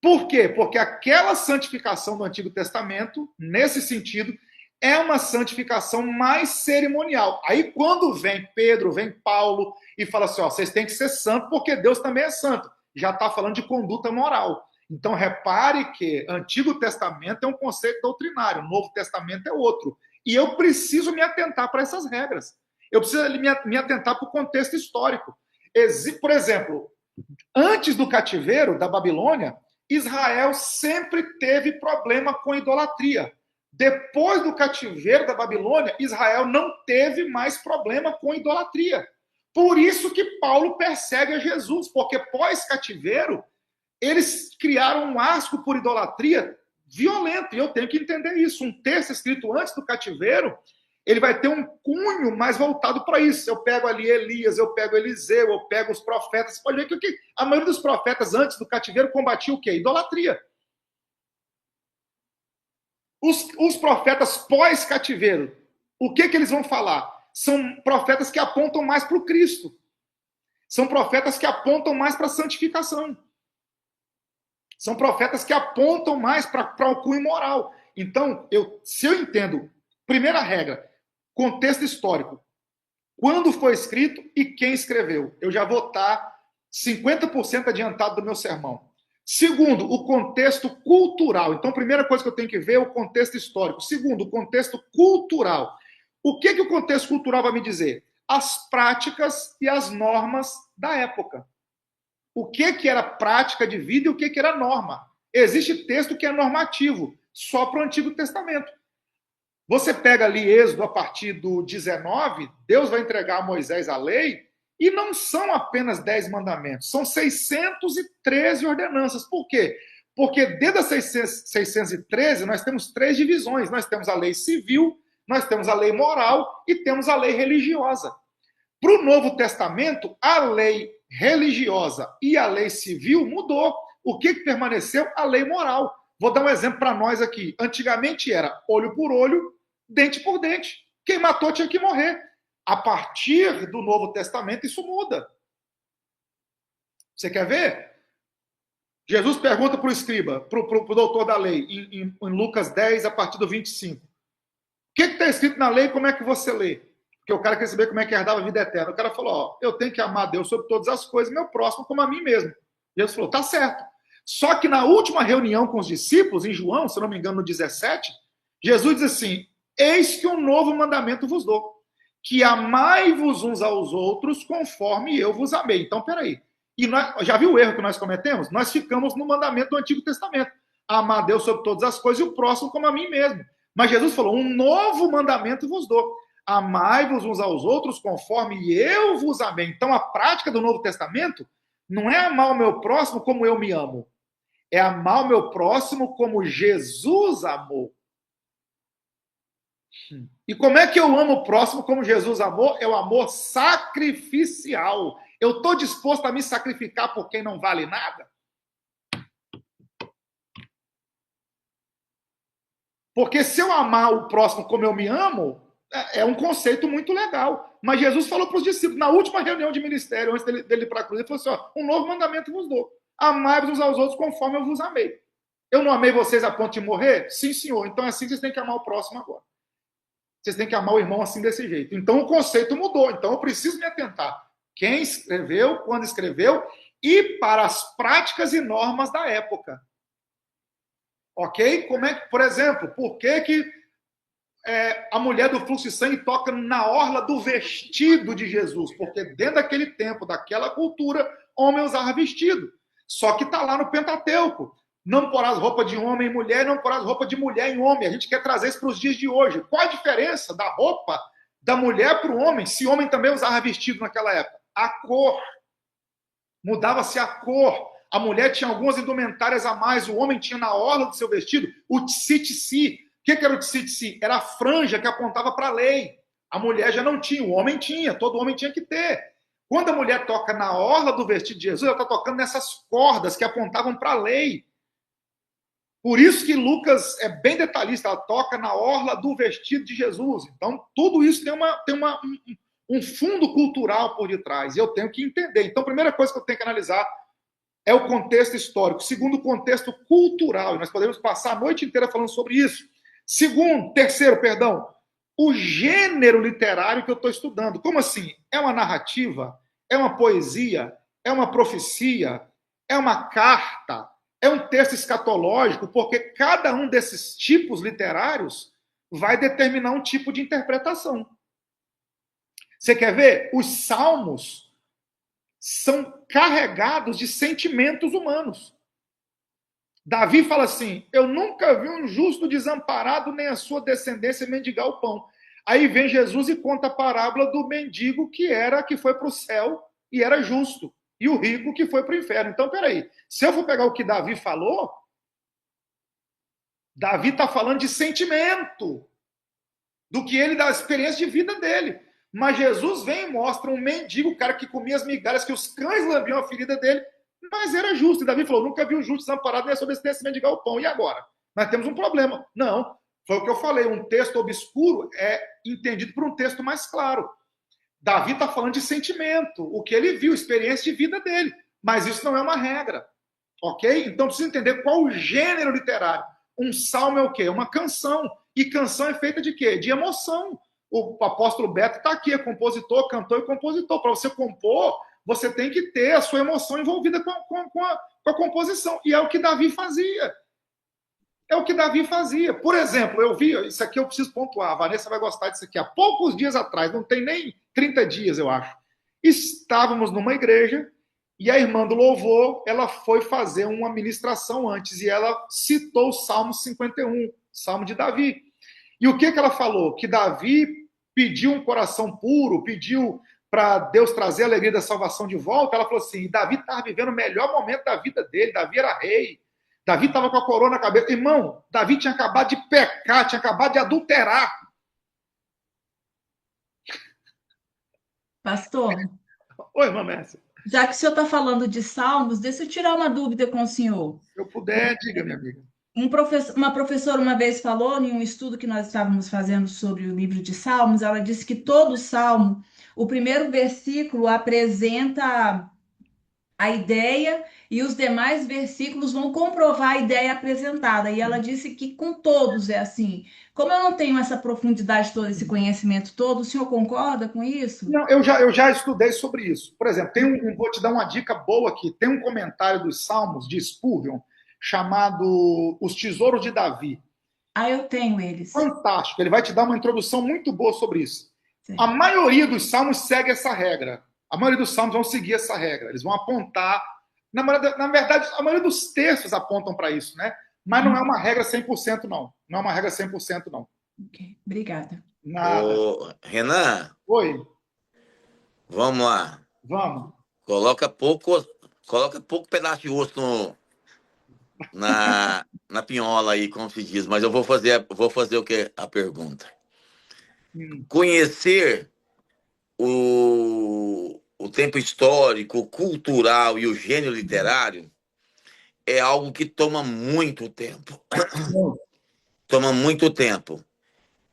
A: Por quê? Porque aquela santificação do Antigo Testamento, nesse sentido, é uma santificação mais cerimonial. Aí quando vem Pedro, vem Paulo e fala assim, ó, vocês têm que ser santos porque Deus também é santo. Já está falando de conduta moral. Então repare que Antigo Testamento é um conceito doutrinário, Novo Testamento é outro. E eu preciso me atentar para essas regras. Eu preciso me atentar para o contexto histórico. Por exemplo, antes do cativeiro da Babilônia, Israel sempre teve problema com idolatria. Depois do cativeiro da Babilônia, Israel não teve mais problema com idolatria. Por isso que Paulo persegue a Jesus, porque pós-cativeiro, eles criaram um asco por idolatria violento, e eu tenho que entender isso. Um texto escrito antes do cativeiro, ele vai ter um cunho mais voltado para isso. Eu pego ali Elias, eu pego Eliseu, eu pego os profetas. Você pode ver que a maioria dos profetas antes do cativeiro combatia o quê? Idolatria. Os profetas pós-cativeiro, o que eles vão falar? São profetas que apontam mais para o Cristo. São profetas que apontam mais para a santificação. São profetas que apontam mais para o cunho moral. Então, se eu entendo, primeira regra, contexto histórico. Quando foi escrito e quem escreveu. Eu já vou estar 50% adiantado do meu sermão. Segundo, o contexto cultural. Então, a primeira coisa que eu tenho que ver é o contexto histórico. Segundo, o contexto cultural. O que o contexto cultural vai me dizer? As práticas e as normas da época. O que era prática de vida e o que era norma. Existe texto que é normativo, só para o Antigo Testamento. Você pega ali Êxodo a partir do 19, Deus vai entregar a Moisés a lei, e não são apenas 10 mandamentos, são 613 ordenanças. Por quê? Porque dentro das 613 nós temos 3 divisões. Nós temos a lei civil, nós temos a lei moral e temos a lei religiosa. Para o Novo Testamento, a lei religiosa e a lei civil mudou. O que permaneceu? A lei moral. Vou dar um exemplo para nós aqui. Antigamente era olho por olho, dente por dente. Quem matou tinha que morrer. A partir do Novo Testamento, isso muda. Você quer ver? Jesus pergunta para o escriba, para o doutor da lei, em Lucas 10, a partir do 25. O que está escrito na lei? Como é que você lê? Porque o cara quer saber como é que herdava a vida eterna. O cara falou, ó, eu tenho que amar Deus sobre todas as coisas, meu próximo como a mim mesmo. Jesus falou, tá certo. Só que na última reunião com os discípulos, em João, se não me engano, no 17, Jesus diz assim, eis que um novo mandamento vos dou, que amai-vos uns aos outros conforme eu vos amei. Então, peraí. E nós, já viu o erro que nós cometemos? Nós ficamos no mandamento do Antigo Testamento. Amar Deus sobre todas as coisas e o próximo como a mim mesmo. Mas Jesus falou, um novo mandamento vos dou. Amai-vos uns aos outros conforme eu vos amei. Então, a prática do Novo Testamento não é amar o meu próximo como eu me amo. É amar o meu próximo como Jesus amou. E como é que eu amo o próximo como Jesus amou? É o amor sacrificial. Eu estou disposto a me sacrificar por quem não vale nada? Porque se eu amar o próximo como eu me amo, é um conceito muito legal. Mas Jesus falou para os discípulos, na última reunião de ministério, antes dele ir para a cruz, ele falou assim, ó, um novo mandamento vos dou. Amai-vos uns aos outros conforme eu vos amei. Eu não amei vocês a ponto de morrer? Sim, senhor. Então assim vocês têm que amar o próximo agora. Vocês têm que amar o irmão assim desse jeito. Então o conceito mudou. Então eu preciso me atentar. Quem escreveu, quando escreveu, e para as práticas e normas da época. Ok? Como é que, por exemplo, por que a mulher do fluxo de sangue toca na orla do vestido de Jesus? Porque dentro daquele tempo, daquela cultura, homem usava vestido. Só que está lá no Pentateuco. Não porás roupa de homem em mulher, não porás roupa de mulher em homem. A gente quer trazer isso para os dias de hoje. Qual a diferença da roupa da mulher para o homem, se o homem também usava vestido naquela época? A cor. Mudava-se a cor. A mulher tinha algumas indumentárias a mais, o homem tinha na orla do seu vestido o tsi-tsi. O que era o tsi-tsi? Era a franja que apontava para a lei. A mulher já não tinha, o homem tinha, todo homem tinha que ter. Quando a mulher toca na orla do vestido de Jesus, ela está tocando nessas cordas que apontavam para a lei. Por isso que Lucas é bem detalhista, ela toca na orla do vestido de Jesus. Então, tudo isso tem um fundo cultural por detrás, e eu tenho que entender. Então, a primeira coisa que eu tenho que analisar é o contexto histórico. Segundo, o contexto cultural. E nós podemos passar a noite inteira falando sobre isso. Terceiro, o gênero literário que eu estou estudando. Como assim? É uma narrativa? É uma poesia? É uma profecia? É uma carta? É um texto escatológico? Porque cada um desses tipos literários vai determinar um tipo de interpretação. Você quer ver? Os salmos são carregados de sentimentos humanos. Davi fala assim, eu nunca vi um justo desamparado, nem a sua descendência mendigar o pão. Aí vem Jesus e conta a parábola do mendigo que foi para o céu e era justo, e o rico que foi para o inferno. Então, peraí, se eu for pegar o que Davi falou, Davi está falando de sentimento, do que ele, da experiência de vida dele. Mas Jesus vem e mostra um mendigo, o cara que comia as migalhas, que os cães lambiam a ferida dele, mas era justo. E Davi falou, nunca vi um justo desamparado, nem a sua descendência mendigar o pão. E agora? Nós temos um problema. Não, foi o que eu falei, um texto obscuro é entendido por um texto mais claro. Davi está falando de sentimento, o que ele viu, experiência de vida dele. Mas isso não é uma regra. Ok? Então precisa entender qual o gênero literário. Um salmo é o quê? É uma canção. E canção é feita de quê? De emoção. O apóstolo Beto está aqui, é compositor, cantor e compositor. Para você compor, você tem que ter a sua emoção envolvida com a composição. E é o que Davi fazia. É o que Davi fazia. Por exemplo, eu vi, isso aqui eu preciso pontuar, a Vanessa vai gostar disso aqui. Há poucos dias atrás, não tem nem 30 dias, eu acho, estávamos numa igreja e a irmã do louvor, ela foi fazer uma ministração antes e ela citou o Salmo 51, Salmo de Davi. E o que ela falou? Que Davi pediu um coração puro, pediu para Deus trazer a alegria da salvação de volta. Ela falou assim, Davi estava vivendo o melhor momento da vida dele, Davi era rei, Davi estava com a coroa na cabeça. Irmão, Davi tinha acabado de pecar, tinha acabado de adulterar.
E: Pastor?
A: Oi, irmã Mércia.
E: Já que o senhor está falando de salmos, deixa eu tirar uma dúvida com o senhor.
A: Se eu puder, diga, minha amiga.
E: Uma professora uma vez falou, em um estudo que nós estávamos fazendo sobre o livro de Salmos, ela disse que todo salmo, o primeiro versículo apresenta a ideia e os demais versículos vão comprovar a ideia apresentada. E ela disse que com todos é assim. Como eu não tenho essa profundidade toda, esse conhecimento todo, o senhor concorda com isso?
A: Não, eu já estudei sobre isso. Por exemplo, vou te dar uma dica boa aqui. Tem um comentário dos Salmos de Spurgeon chamado Os Tesouros de Davi.
E: Ah, eu tenho eles.
A: Fantástico. Ele vai te dar uma introdução muito boa sobre isso.
E: Sim.
A: A maioria dos salmos segue essa regra. A maioria dos salmos vão seguir essa regra. Eles vão apontar. Na verdade, a maioria dos textos apontam para isso, né? Mas não é uma regra 100%, não. Não é uma regra 100%, não.
E: Ok, obrigada.
A: Nada.
C: Ô, Renan?
A: Oi.
C: Vamos lá.
A: Vamos.
C: Coloca pouco pedaço de osso na pinhola aí, como se diz. Mas eu vou fazer o que? A pergunta. Conhecer o tempo histórico, cultural e o gênero literário é algo que toma muito tempo. Toma muito tempo.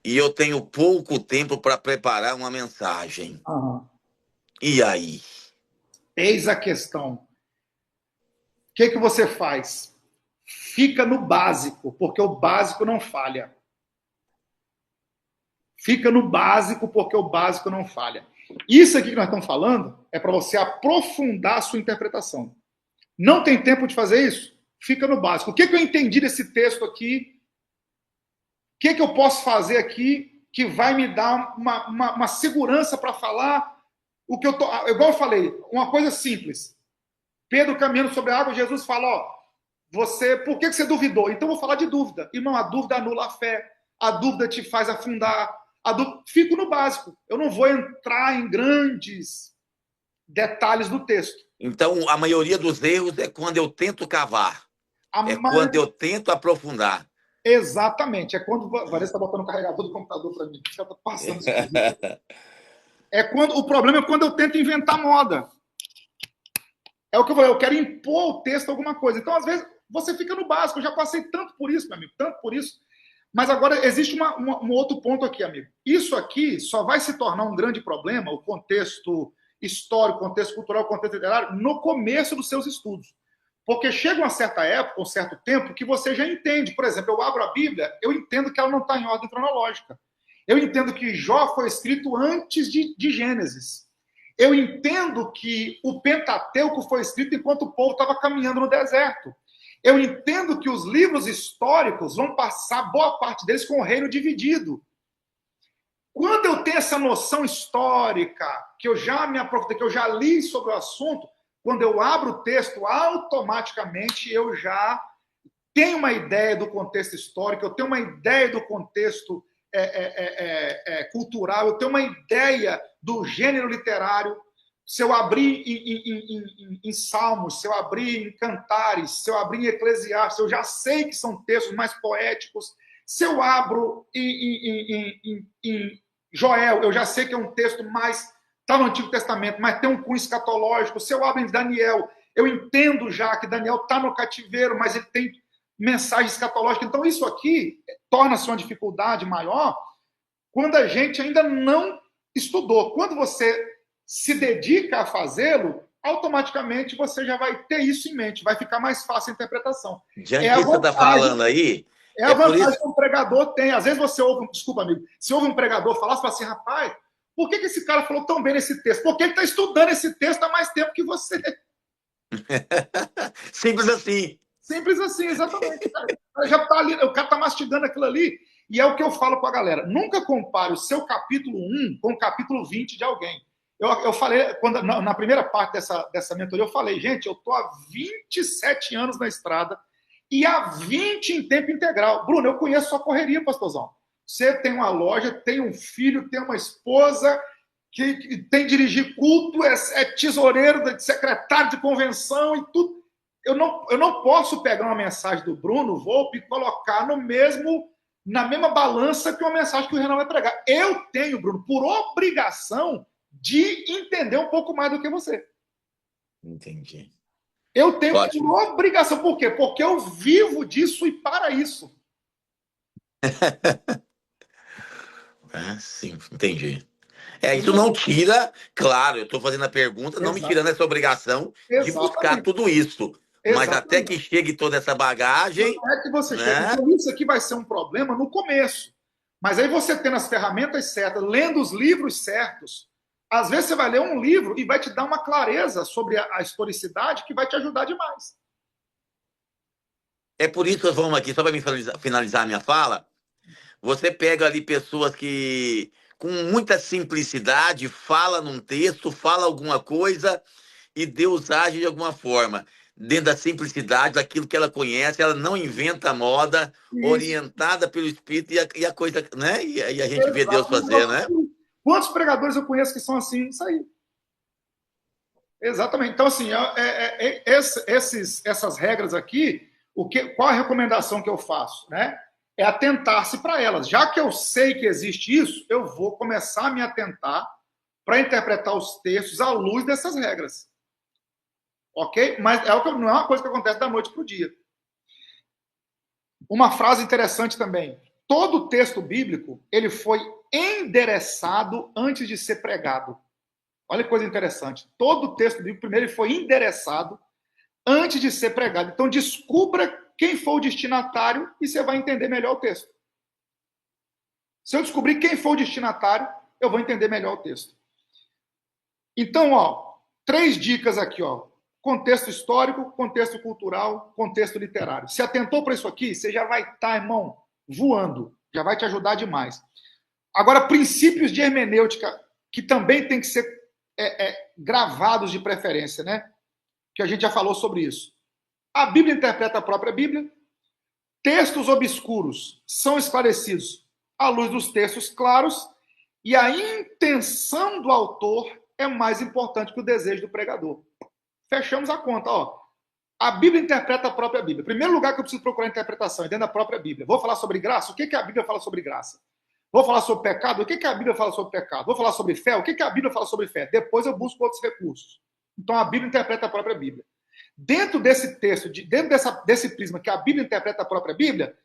C: E eu tenho pouco tempo para preparar uma mensagem. E aí?
A: Eis a questão. O que você faz? Fica no básico, porque o básico não falha. Fica no básico, porque o básico não falha. Isso aqui que nós estamos falando é para você aprofundar a sua interpretação. Não tem tempo de fazer isso? Fica no básico. O que eu entendi desse texto aqui? O que eu posso fazer aqui que vai me dar uma segurança para falar o que eu tô... Igual eu falei, uma coisa simples. Pedro caminhando sobre a água, Jesus fala, por que você duvidou? Então eu vou falar de dúvida. Irmão, a dúvida anula a fé. A dúvida te faz afundar. Fico no básico. Eu não vou entrar em grandes detalhes do texto.
C: Então, a maioria dos erros é quando eu tento cavar. Quando eu tento aprofundar.
A: Exatamente. É quando... Vanessa está botando o carregador do computador para mim. Já está passando isso. O problema é quando eu tento inventar moda. É o que eu falei, eu quero impor ao texto alguma coisa. Então, às vezes, você fica no básico. Eu já passei tanto por isso, meu amigo, tanto por isso. Mas agora existe um outro ponto aqui, amigo. Isso aqui só vai se tornar um grande problema, o contexto histórico, o contexto cultural, o contexto literário, no começo dos seus estudos. Porque chega uma certa época, um certo tempo, que você já entende. Por exemplo, eu abro a Bíblia, eu entendo que ela não está em ordem cronológica. Eu entendo que Jó foi escrito antes de Gênesis. Eu entendo que o Pentateuco foi escrito enquanto o povo estava caminhando no deserto. Eu entendo que os livros históricos vão passar boa parte deles com o reino dividido. Quando eu tenho essa noção histórica, que eu já me aprofundei, que eu já li sobre o assunto, quando eu abro o texto, automaticamente eu já tenho uma ideia do contexto histórico, eu tenho uma ideia do contexto cultural, eu tenho uma ideia do gênero literário. Se eu abrir em Salmos, se eu abrir em Cantares, se eu abrir em Eclesiastes, eu já sei que são textos mais poéticos. Se eu abro em Joel, eu já sei que é um texto mais... Está no Antigo Testamento, mas tem um cunho escatológico. Se eu abro em Daniel, eu entendo já que Daniel está no cativeiro, mas ele tem mensagem escatológica. Então, isso aqui torna-se uma dificuldade maior quando a gente ainda não estudou. Quando você se dedica a fazê-lo, automaticamente você já vai ter isso em mente, vai ficar mais fácil a interpretação.
C: Diante disso que você está falando aí...
A: É a vantagem que um pregador tem. Às vezes você ouve... Desculpa, amigo. Se ouve um pregador falar, você fala assim, rapaz, por que esse cara falou tão bem nesse texto? Porque ele está estudando esse texto há mais tempo que você.
C: Simples assim.
A: Simples assim, exatamente. Já tá ali, o cara está mastigando aquilo ali. E é o que eu falo com a galera. Nunca compare o seu capítulo 1 com o capítulo 20 de alguém. Eu falei, na primeira parte dessa mentoria, eu falei, gente, eu estou há 27 anos na estrada e há 20 em tempo integral. Bruno, eu conheço sua correria, pastorzão. Você tem uma loja, tem um filho, tem uma esposa, que tem dirigir culto, é tesoureiro, secretário de convenção e tudo. Eu não posso pegar uma mensagem do Bruno Volpe e colocar na mesma balança que uma mensagem que o Renan vai pregar. Eu tenho, Bruno, por obrigação de entender um pouco mais do que você.
C: Entendi.
A: Eu tenho por obrigação. Por quê? Porque eu vivo disso e para isso.
C: Sim, entendi. Isso não tira, claro, eu estou fazendo a pergunta, não me tirando essa obrigação de buscar tudo isso. Mas até que chegue toda essa bagagem...
A: Não é que você chega. Então, isso aqui vai ser um problema no começo. Mas aí você tendo as ferramentas certas, lendo os livros certos, às vezes você vai ler um livro e vai te dar uma clareza sobre a historicidade que vai te ajudar demais.
C: É por isso que nós vamos aqui, só para finalizar a minha fala, você pega ali pessoas que, com muita simplicidade, fala num texto, fala alguma coisa e Deus age de alguma forma. Dentro da simplicidade, daquilo que ela conhece, ela não inventa a moda, orientada pelo Espírito e a coisa, né? E a gente vê Deus fazer, né?
A: Quantos pregadores eu conheço que são assim? Isso aí. Exatamente. Então, assim, essas regras aqui, qual a recomendação que eu faço, né? é atentar-se para elas. Já que eu sei que existe isso, eu vou começar a me atentar para interpretar os textos à luz dessas regras. Ok? Mas não é uma coisa que acontece da noite para o dia. Uma frase interessante também. Todo texto bíblico, ele foi endereçado antes de ser pregado. Olha que coisa interessante. Todo texto bíblico, primeiro, ele foi endereçado antes de ser pregado. Então, descubra quem foi o destinatário e você vai entender melhor o texto. Se eu descobrir quem foi o destinatário, eu vou entender melhor o texto. Então, 3 dicas aqui, contexto histórico, contexto cultural, contexto literário. Se atentou para isso aqui, você já vai estar, irmão, voando. Já vai te ajudar demais. Agora, princípios de hermenêutica, que também tem que ser gravados de preferência, né? Que a gente já falou sobre isso. A Bíblia interpreta a própria Bíblia. Textos obscuros são esclarecidos à luz dos textos claros. E a intenção do autor é mais importante que o desejo do pregador. Fechamos a conta, A Bíblia interpreta a própria Bíblia. Primeiro lugar que eu preciso procurar interpretação é dentro da própria Bíblia. Vou falar sobre graça? O que a Bíblia fala sobre graça? Vou falar sobre pecado? O que a Bíblia fala sobre pecado? Vou falar sobre fé? O que a Bíblia fala sobre fé? Depois eu busco outros recursos. Então a Bíblia interpreta a própria Bíblia. Dentro desse texto, dentro desse prisma que a Bíblia interpreta a própria Bíblia,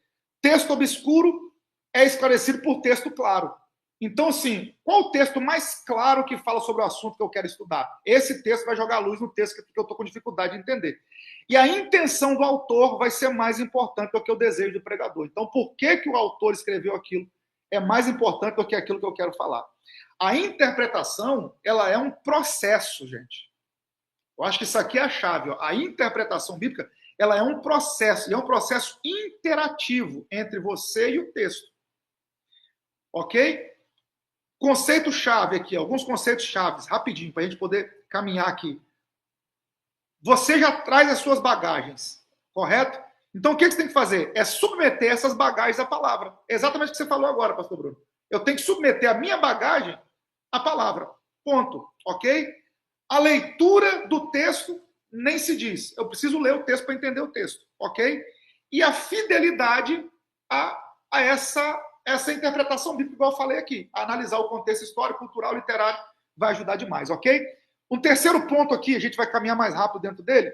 A: texto obscuro é esclarecido por texto claro. Então, assim, qual o texto mais claro que fala sobre o assunto que eu quero estudar? Esse texto vai jogar luz no texto que eu estou com dificuldade de entender. E a intenção do autor vai ser mais importante do que o desejo do pregador. Então, por que o autor escreveu aquilo é mais importante do que aquilo que eu quero falar? A interpretação, ela é um processo, gente. Eu acho que isso aqui é a chave. A interpretação bíblica, ela é um processo, e é um processo interativo entre você e o texto. Ok? Conceito-chave aqui, alguns conceitos-chave, rapidinho, para a gente poder caminhar aqui. Você já traz as suas bagagens, correto? Então, o que você tem que fazer? É submeter essas bagagens à palavra. É exatamente o que você falou agora, pastor Bruno. Eu tenho que submeter a minha bagagem à palavra. Ponto. Ok? A leitura do texto nem se diz. Eu preciso ler o texto para entender o texto. Ok? E a fidelidade a essa interpretação bíblica, igual eu falei aqui. A analisar o contexto histórico, cultural, literário, vai ajudar demais, ok? Um terceiro ponto aqui, a gente vai caminhar mais rápido dentro dele.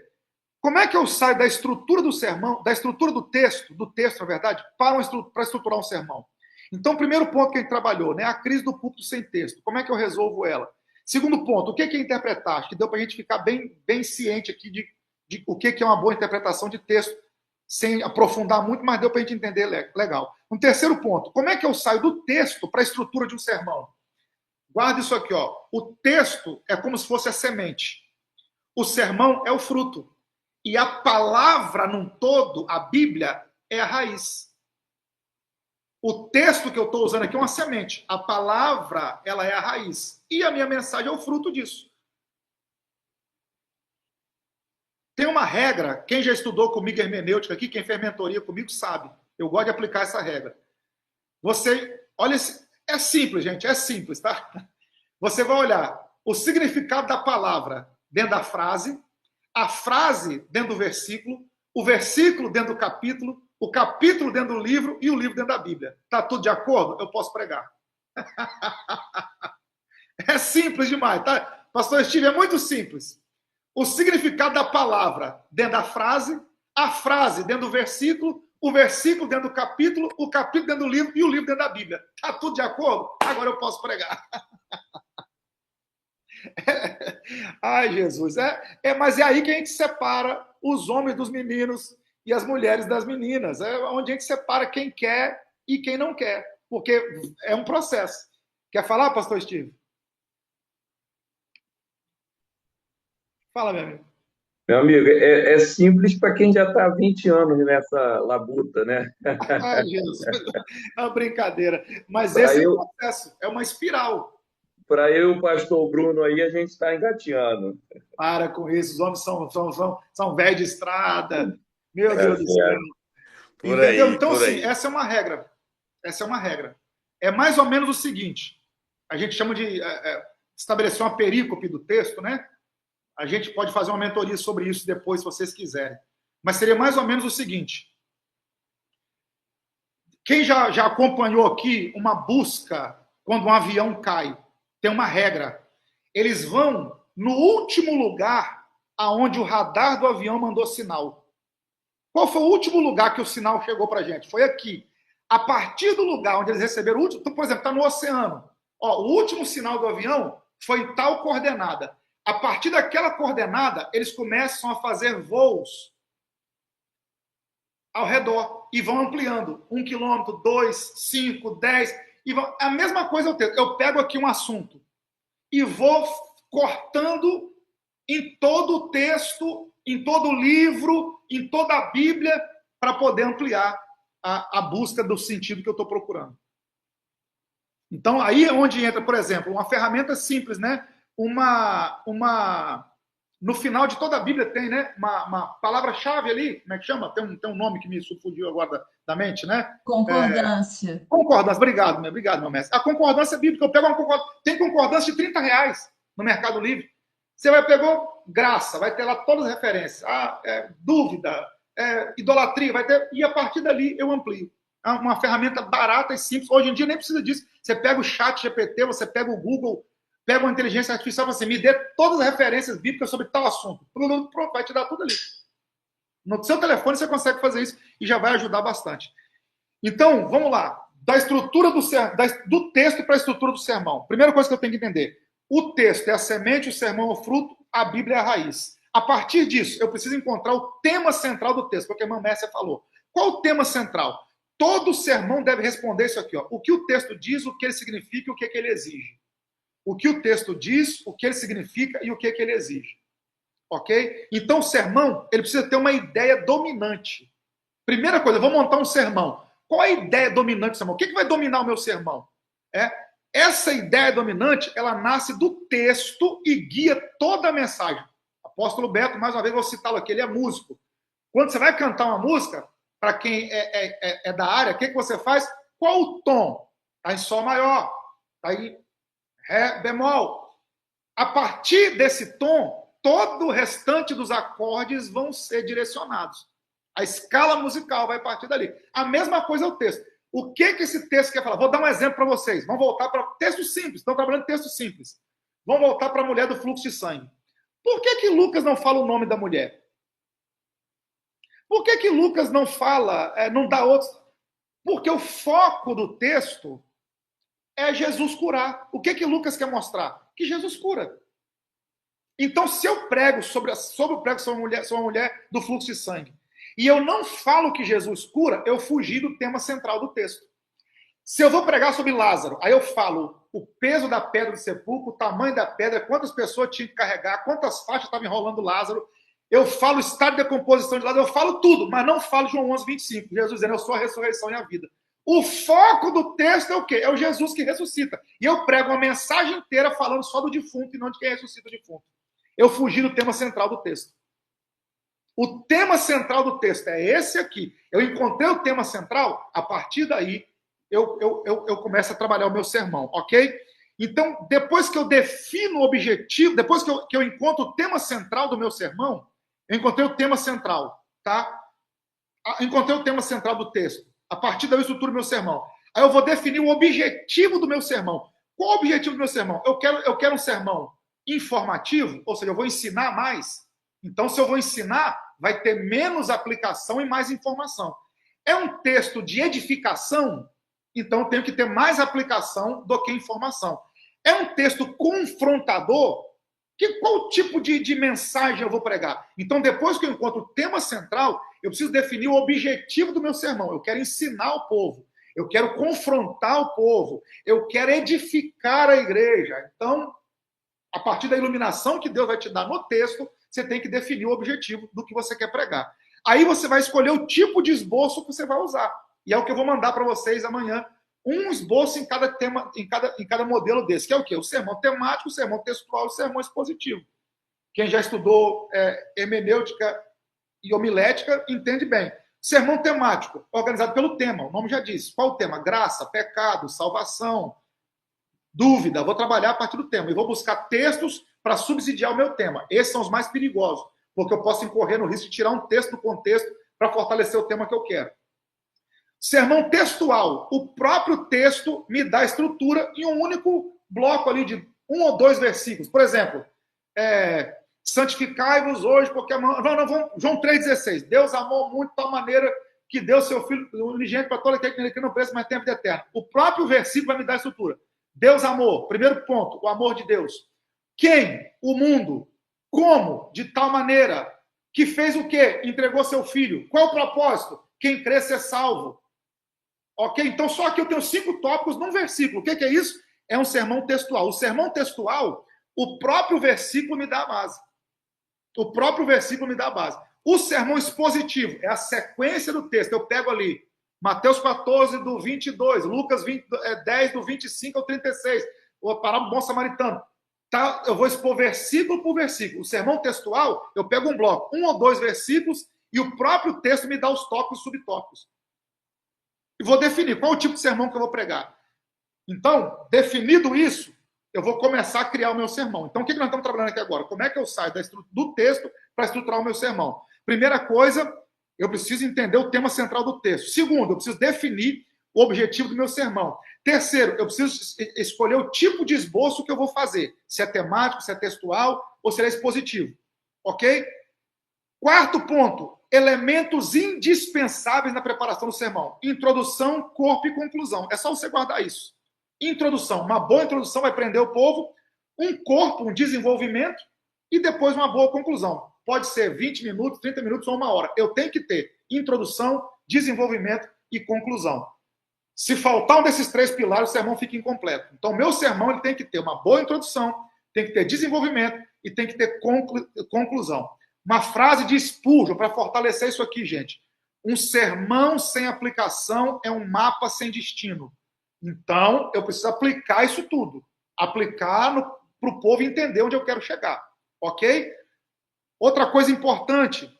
A: Como é que eu saio da estrutura do sermão, da estrutura do texto, na verdade, para estruturar um sermão? Então, primeiro ponto que a gente trabalhou, né? A crise do púlpito sem texto. Como é que eu resolvo ela? Segundo ponto, o que é interpretar? Acho que deu para a gente ficar bem ciente aqui de o que é uma boa interpretação de texto, sem aprofundar muito, mas deu para a gente entender legal. Um terceiro ponto, como é que eu saio do texto para a estrutura de um sermão? Guarda isso aqui, O texto é como se fosse a semente. O sermão é o fruto. E a palavra num todo, a Bíblia, é a raiz. O texto que eu estou usando aqui é uma semente. A palavra, ela é a raiz. E a minha mensagem é o fruto disso. Tem uma regra, quem já estudou comigo hermenêutica aqui, quem fez mentoria comigo sabe. Eu gosto de aplicar essa regra. Você, olha, é simples, gente, é simples, tá? Você vai olhar o significado da palavra dentro da frase, a frase dentro do versículo, o versículo dentro do capítulo, o capítulo dentro do livro e o livro dentro da Bíblia. Tá tudo de acordo? Eu posso pregar. É simples demais, tá? Pastor Steve, é muito simples. O significado da palavra dentro da frase, a frase dentro do versículo, o versículo dentro do capítulo, o capítulo dentro do livro e o livro dentro da Bíblia. Tá tudo de acordo? Agora eu posso pregar. Ai, Jesus. Mas é aí que a gente separa os homens dos meninos e as mulheres das meninas. É onde a gente separa quem quer e quem não quer. Porque é um processo. Quer falar, pastor Steve? Fala, meu amigo.
F: Meu amigo, é simples para quem já está há 20 anos nessa labuta, né?
A: Ai, Jesus. É uma brincadeira. Mas esse é um processo, é uma espiral.
F: Para eu e o pastor Bruno aí, a gente está engateando.
A: Para com isso, os homens são velhos de estrada. Meu Deus do céu. Entendeu? Então, assim, essa é uma regra. Essa é uma regra. É mais ou menos o seguinte. A gente chama de estabelecer uma perícope do texto, né? A gente pode fazer uma mentoria sobre isso depois, se vocês quiserem. Mas seria mais ou menos o seguinte. Quem já acompanhou aqui uma busca quando um avião cai, tem uma regra. Eles vão no último lugar aonde o radar do avião mandou sinal. Qual foi o último lugar que o sinal chegou para a gente? Foi aqui. A partir do lugar onde eles receberam o último, então, por exemplo, está no oceano. Ó, o último sinal do avião foi em tal coordenada. A partir daquela coordenada, eles começam a fazer voos ao redor e vão ampliando. 1 quilômetro, 2, 5, 10. E vão... A mesma coisa eu pego aqui um assunto e vou cortando em todo o texto, em todo o livro, em toda a Bíblia, para poder ampliar a busca do sentido que eu estou procurando. Então, aí é onde entra, por exemplo, uma ferramenta simples, né? No final de toda a Bíblia tem, né? Uma palavra-chave ali, como é que chama? Tem um nome que me fugiu agora da mente, né?
E: Concordância.
A: Concordância, obrigado, meu mestre. A concordância bíblica, eu pego uma concordância, tem concordância de R$30 no Mercado Livre. Você vai pegar graça, vai ter lá todas as referências. Dúvida, idolatria, vai ter, e a partir dali eu amplio. É uma ferramenta barata e simples. Hoje em dia nem precisa disso. Você pega o chat GPT, você pega o Google, pega uma inteligência artificial, você me dê todas as referências bíblicas sobre tal assunto. Pronto, vai te dar tudo ali. No seu telefone você consegue fazer isso e já vai ajudar bastante. Então, vamos lá. Da estrutura do texto para a estrutura do sermão. Primeira coisa que eu tenho que entender. O texto é a semente, o sermão é o fruto, a Bíblia é a raiz. A partir disso, eu preciso encontrar o tema central do texto, porque a irmã Mércia falou. Qual o tema central? Todo sermão deve responder isso aqui. Ó. O que o texto diz, o que ele significa e o que ele exige. O que o texto diz, o que ele significa e o que ele exige. Ok? Então, o sermão, ele precisa ter uma ideia dominante. Primeira coisa, eu vou montar um sermão. Qual é a ideia dominante do sermão? O que vai dominar o meu sermão? Essa ideia dominante, ela nasce do texto e guia toda a mensagem. Apóstolo Beto, mais uma vez, vou citá-lo aqui, ele é músico. Quando você vai cantar uma música, para quem é da área, o que você faz? Qual o tom? Está em Sol maior, está em Ré bemol. A partir desse tom, todo o restante dos acordes vão ser direcionados. A escala musical vai partir dali. A mesma coisa é o texto. O que esse texto quer falar? Vou dar um exemplo para vocês. Vamos voltar para texto simples. Estão trabalhando texto simples. Vamos voltar para a mulher do fluxo de sangue. Por que Lucas não fala o nome da mulher? Por que Lucas não fala, não dá outros? Porque o foco do texto é Jesus curar. O que Lucas quer mostrar? Que Jesus cura. Então, se eu prego sobre uma mulher do fluxo de sangue, e eu não falo que Jesus cura, eu fugi do tema central do texto. Se eu vou pregar sobre Lázaro, aí eu falo o peso da pedra do sepulcro, o tamanho da pedra, quantas pessoas tinham que carregar, quantas faixas estavam enrolando Lázaro, eu falo o estado de decomposição de Lázaro, eu falo tudo, mas não falo João 11:25. Jesus dizendo, eu sou a ressurreição e a vida. O foco do texto é o quê? É o Jesus que ressuscita. E eu prego uma mensagem inteira falando só do defunto e não de quem ressuscita o defunto. Eu fugi do tema central do texto. O tema central do texto é esse aqui. Eu encontrei o tema central, a partir daí eu começo a trabalhar o meu sermão, ok? Então, depois que eu defino o objetivo, depois que eu encontro o tema central do meu sermão, eu encontrei o tema central, tá? Encontrei o tema central do texto. A partir daí eu estruturo o meu sermão. Aí eu vou definir o objetivo do meu sermão. Qual o objetivo do meu sermão? Eu quero um sermão informativo, ou seja, eu vou ensinar mais. Então, se eu vou ensinar, vai ter menos aplicação e mais informação. É um texto de edificação, então eu tenho que ter mais aplicação do que informação. É um texto confrontador, qual tipo de mensagem eu vou pregar? Então, depois que eu encontro o tema central, eu preciso definir o objetivo do meu sermão. Eu quero ensinar o povo, eu quero confrontar o povo, eu quero edificar a igreja. Então, a partir da iluminação que Deus vai te dar no texto, você tem que definir o objetivo do que você quer pregar. Aí você vai escolher o tipo de esboço que você vai usar. E é o que eu vou mandar para vocês amanhã. Um esboço em cada tema, em cada modelo desse, que é o quê? O sermão temático, o sermão textual e o sermão expositivo. Quem já estudou hermenêutica e homilética entende bem. Sermão temático, organizado pelo tema, o nome já diz. Qual o tema? Graça, pecado, salvação, dúvida. Vou trabalhar a partir do tema e vou buscar textos para subsidiar o meu tema. Esses são os mais perigosos, porque eu posso incorrer no risco de tirar um texto do contexto para fortalecer o tema que eu quero. Sermão textual. O próprio texto me dá estrutura em um único bloco ali de 1 ou 2 versículos. Por exemplo, santificai-vos hoje, porque João 3,16. Deus amou muito de tal maneira que deu seu Filho unigênito para todo aquele que não pensa, mas tem a vida eterna. O próprio versículo vai me dar estrutura. Deus amou. Primeiro ponto, o amor de Deus. Quem? O mundo. Como? De tal maneira. Que fez o quê? Entregou seu Filho. Qual é o propósito? Quem crê ser salvo. Ok? Então, só que eu tenho 5 tópicos num versículo. O que é isso? É um sermão textual. O sermão textual, o próprio versículo me dá a base. O próprio versículo me dá a base. O sermão expositivo é a sequência do texto. Eu pego ali Mateus 14, do 22, Lucas 10, do 25 ao 36, a parábola do bom samaritano. Tá? Eu vou expor versículo por versículo. O sermão textual, eu pego um bloco, 1 ou 2 versículos, e o próprio texto me dá os tópicos e subtópicos. E vou definir qual é o tipo de sermão que eu vou pregar. Então, definido isso, eu vou começar a criar o meu sermão. Então, o que nós estamos trabalhando aqui agora? Como é que eu saio do texto para estruturar o meu sermão? Primeira coisa, eu preciso entender o tema central do texto. Segundo, eu preciso definir o objetivo do meu sermão. Terceiro, eu preciso escolher o tipo de esboço que eu vou fazer. Se é temático, se é textual ou se é expositivo. Ok? Quarto ponto, elementos indispensáveis na preparação do sermão. Introdução, corpo e conclusão. É só você guardar isso. Introdução. Uma boa introdução vai prender o povo. Um corpo, um desenvolvimento. E depois uma boa conclusão. Pode ser 20 minutos, 30 minutos ou 1 hora. Eu tenho que ter introdução, desenvolvimento e conclusão. Se faltar um desses 3 pilares, o sermão fica incompleto. Então, o meu sermão ele tem que ter uma boa introdução, tem que ter desenvolvimento e tem que ter conclusão. Uma frase de Spurgeon para fortalecer isso aqui, gente. Um sermão sem aplicação é um mapa sem destino. Então, eu preciso aplicar isso tudo. Aplicar para o povo entender onde eu quero chegar. Ok? Outra coisa importante,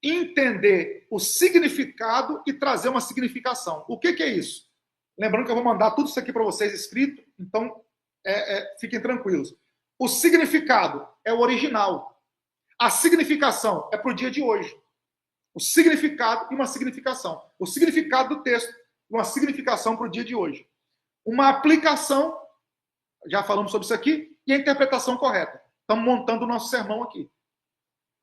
A: entender o significado e trazer uma significação. O que é isso? Lembrando que eu vou mandar tudo isso aqui para vocês escrito, então fiquem tranquilos. O significado é o original. A significação é para o dia de hoje. O significado e uma significação. O significado do texto e uma significação para o dia de hoje. Uma aplicação, já falamos sobre isso aqui, e a interpretação correta. Estamos montando o nosso sermão aqui.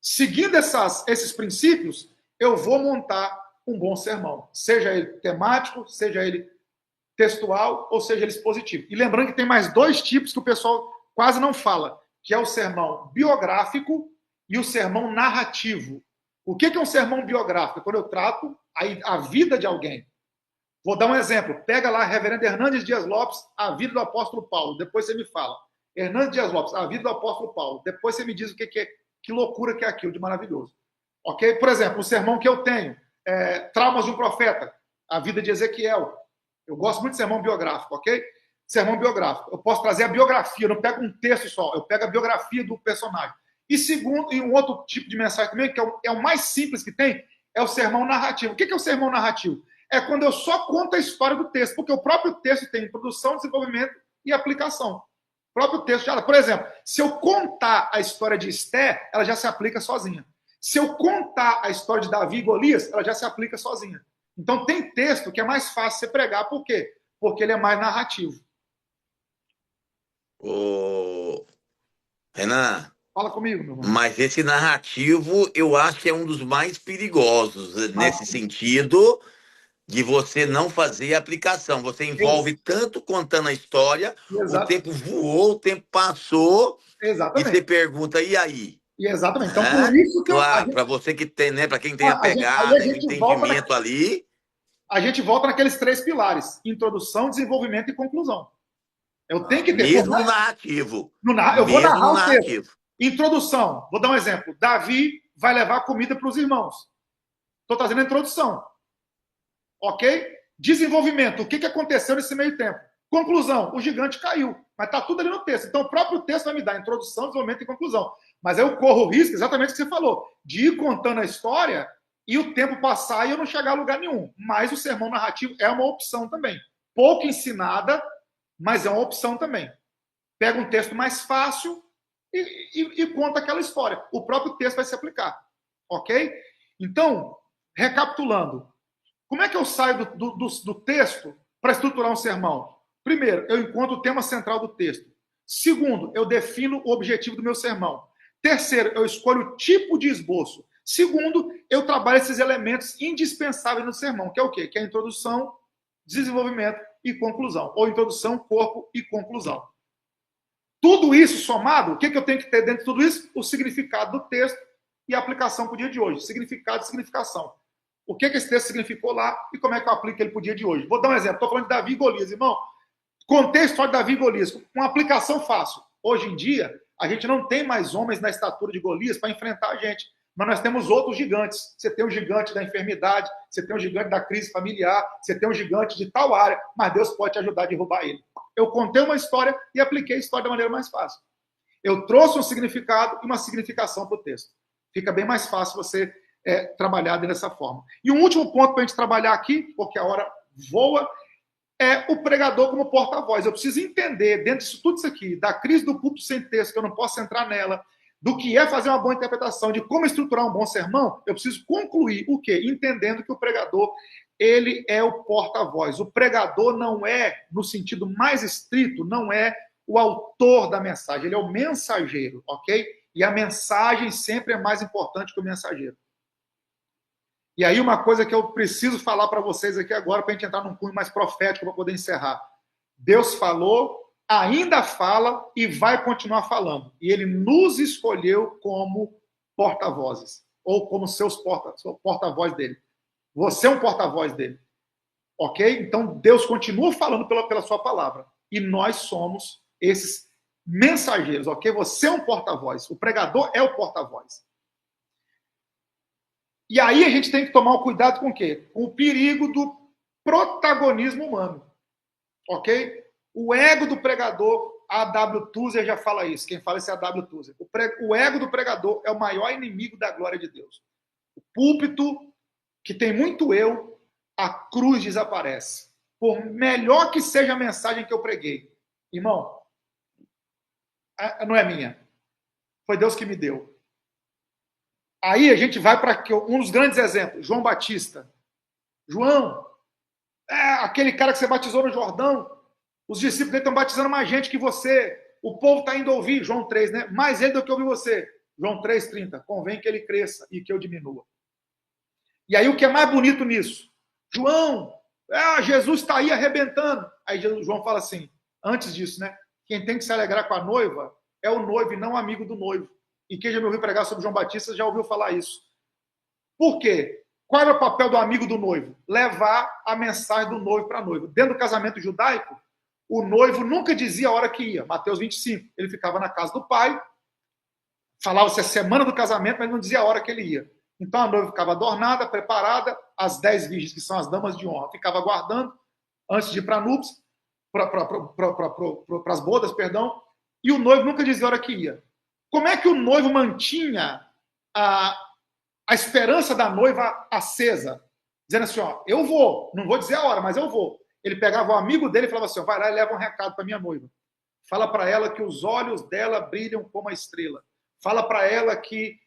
A: Seguindo esses princípios, eu vou montar um bom sermão. Seja ele temático, seja ele textual, ou seja ele expositivo. E lembrando que tem mais 2 tipos que o pessoal quase não fala, que é o sermão biográfico e o sermão narrativo. O que é um sermão biográfico? Quando eu trato a vida de alguém. Vou dar um exemplo. Pega lá, Reverendo Hernandes Dias Lopes, a vida do apóstolo Paulo. Depois você me fala. Hernandes Dias Lopes, a vida do apóstolo Paulo. Depois você me diz o que é. Que loucura que é aquilo de maravilhoso. Ok? Por exemplo, o sermão que eu tenho, Traumas de um Profeta, a vida de Ezequiel. Eu gosto muito de sermão biográfico, ok? Sermão biográfico. Eu posso trazer a biografia, eu não pego um texto só, eu pego a biografia do personagem. E um outro tipo de mensagem também, que é o mais simples que tem, é o sermão narrativo. O que é o sermão narrativo? É quando eu só conto a história do texto, porque o próprio texto tem introdução, desenvolvimento e aplicação. O próprio texto já. Por exemplo, se eu contar a história de Esté, ela já se aplica sozinha. Se eu contar a história de Davi e Golias, ela já se aplica sozinha. Então tem texto que é mais fácil você pregar. Por quê? Porque ele é mais narrativo.
C: Ô, Renan.
A: Fala comigo, meu irmão.
C: Mas esse narrativo, eu acho que é um dos mais perigosos nesse sentido de você não fazer a aplicação. Você envolve tanto contando a história, o tempo voou, o tempo passou, e você pergunta, e aí?
A: Exatamente. Então, por isso que
C: para você que tem, né? Para quem tem a pegada, o entendimento ali.
A: A gente volta naqueles 3 pilares: introdução, desenvolvimento e conclusão. Eu tenho que ter.
C: Mesmo no narrativo.
A: Eu vou narrar o texto. Introdução. Vou dar um exemplo. Davi vai levar comida para os irmãos. Estou trazendo a introdução. Ok? Desenvolvimento. O que aconteceu nesse meio tempo? Conclusão. O gigante caiu. Mas está tudo ali no texto. Então, o próprio texto vai me dar introdução, desenvolvimento e conclusão. Mas eu corro o risco, exatamente o que você falou, de ir contando a história e o tempo passar e eu não chegar a lugar nenhum. Mas o sermão narrativo é uma opção também. Pouco ensinada, mas é uma opção também. Pega um texto mais fácil e conta aquela história. O próprio texto vai se aplicar. Ok? Então, recapitulando. Como é que eu saio do texto para estruturar um sermão? Primeiro, eu encontro o tema central do texto. Segundo, eu defino o objetivo do meu sermão. Terceiro, eu escolho o tipo de esboço. Segundo, eu trabalho esses elementos indispensáveis no sermão, que é o quê? Que é a introdução, desenvolvimento e conclusão. Ou introdução, corpo e conclusão. Tudo isso somado, o que eu tenho que ter dentro de tudo isso? O significado do texto e a aplicação para o dia de hoje. Significado e significação. O que esse texto significou lá e como é que eu aplico ele para o dia de hoje. Vou dar um exemplo. Estou falando de Davi e Golias, irmão. Contei a história de Davi e Golias. Uma aplicação fácil. Hoje em dia, a gente não tem mais homens na estatura de Golias para enfrentar a gente. Mas nós temos outros gigantes. Você tem o gigante da enfermidade, você tem o gigante da crise familiar, você tem o gigante de tal área, mas Deus pode te ajudar a derrubar ele. Eu contei uma história e apliquei a história da maneira mais fácil. Eu trouxe um significado e uma significação para o texto. Fica bem mais fácil você trabalhar dessa forma. E um último ponto para a gente trabalhar aqui, porque a hora voa, é o pregador como porta-voz. Eu preciso entender, dentro disso tudo isso aqui, da crise do púlpito sem texto, que eu não posso entrar nela, do que é fazer uma boa interpretação, de como estruturar um bom sermão, eu preciso concluir o quê? Entendendo que o pregador, ele é o porta-voz. O pregador não é, no sentido mais estrito, não é o autor da mensagem, ele é o mensageiro, ok? E a mensagem sempre é mais importante que o mensageiro. E aí uma coisa que eu preciso falar para vocês aqui agora, para a gente entrar num cunho mais profético, para poder encerrar. Deus falou, ainda fala e vai continuar falando. E ele nos escolheu como porta-vozes, ou como seus porta-voz dele. Você é um porta-voz dele. Ok? Então, Deus continua falando pela sua palavra. E nós somos esses mensageiros, ok? Você é um porta-voz. O pregador é o porta-voz. E aí a gente tem que tomar o cuidado com o quê? Com o perigo do protagonismo humano. Ok? O ego do pregador, a A.W. Tozer já fala isso. Quem fala isso é a A.W. Tozer. O ego do pregador é o maior inimigo da glória de Deus. O púlpito, que tem muito eu, a cruz desaparece. Por melhor que seja a mensagem que eu preguei. Irmão, não é minha. Foi Deus que me deu. Aí a gente vai para um dos grandes exemplos, João Batista. João, aquele cara que você batizou no Jordão, os discípulos dele estão batizando mais gente que você. O povo está indo ouvir, João 3, né? Mais ele do que ouvir você. João 3,30. Convém que ele cresça e que eu diminua. E aí o que é mais bonito nisso? João, Jesus está aí arrebentando. Aí João fala assim, antes disso, né? Quem tem que se alegrar com a noiva é o noivo e não amigo do noivo. E quem já me ouviu pregar sobre João Batista já ouviu falar isso. Por quê? Qual era o papel do amigo do noivo? Levar a mensagem do noivo para a noiva. Dentro do casamento judaico, o noivo nunca dizia a hora que ia. Mateus 25. Ele ficava na casa do pai, falava-se a semana do casamento, mas não dizia a hora que ele ia. Então a noiva ficava adornada, preparada, as 10 virgens, que são as damas de honra, ficava aguardando antes de ir para a núpcias, para as bodas, perdão, e o noivo nunca dizia a hora que ia. Como é que o noivo mantinha a esperança da noiva acesa? Dizendo assim, eu vou, não vou dizer a hora, mas eu vou. Ele pegava o amigo dele e falava assim, vai lá e leva um recado para minha noiva. Fala para ela que os olhos dela brilham como a estrela. Fala para ela que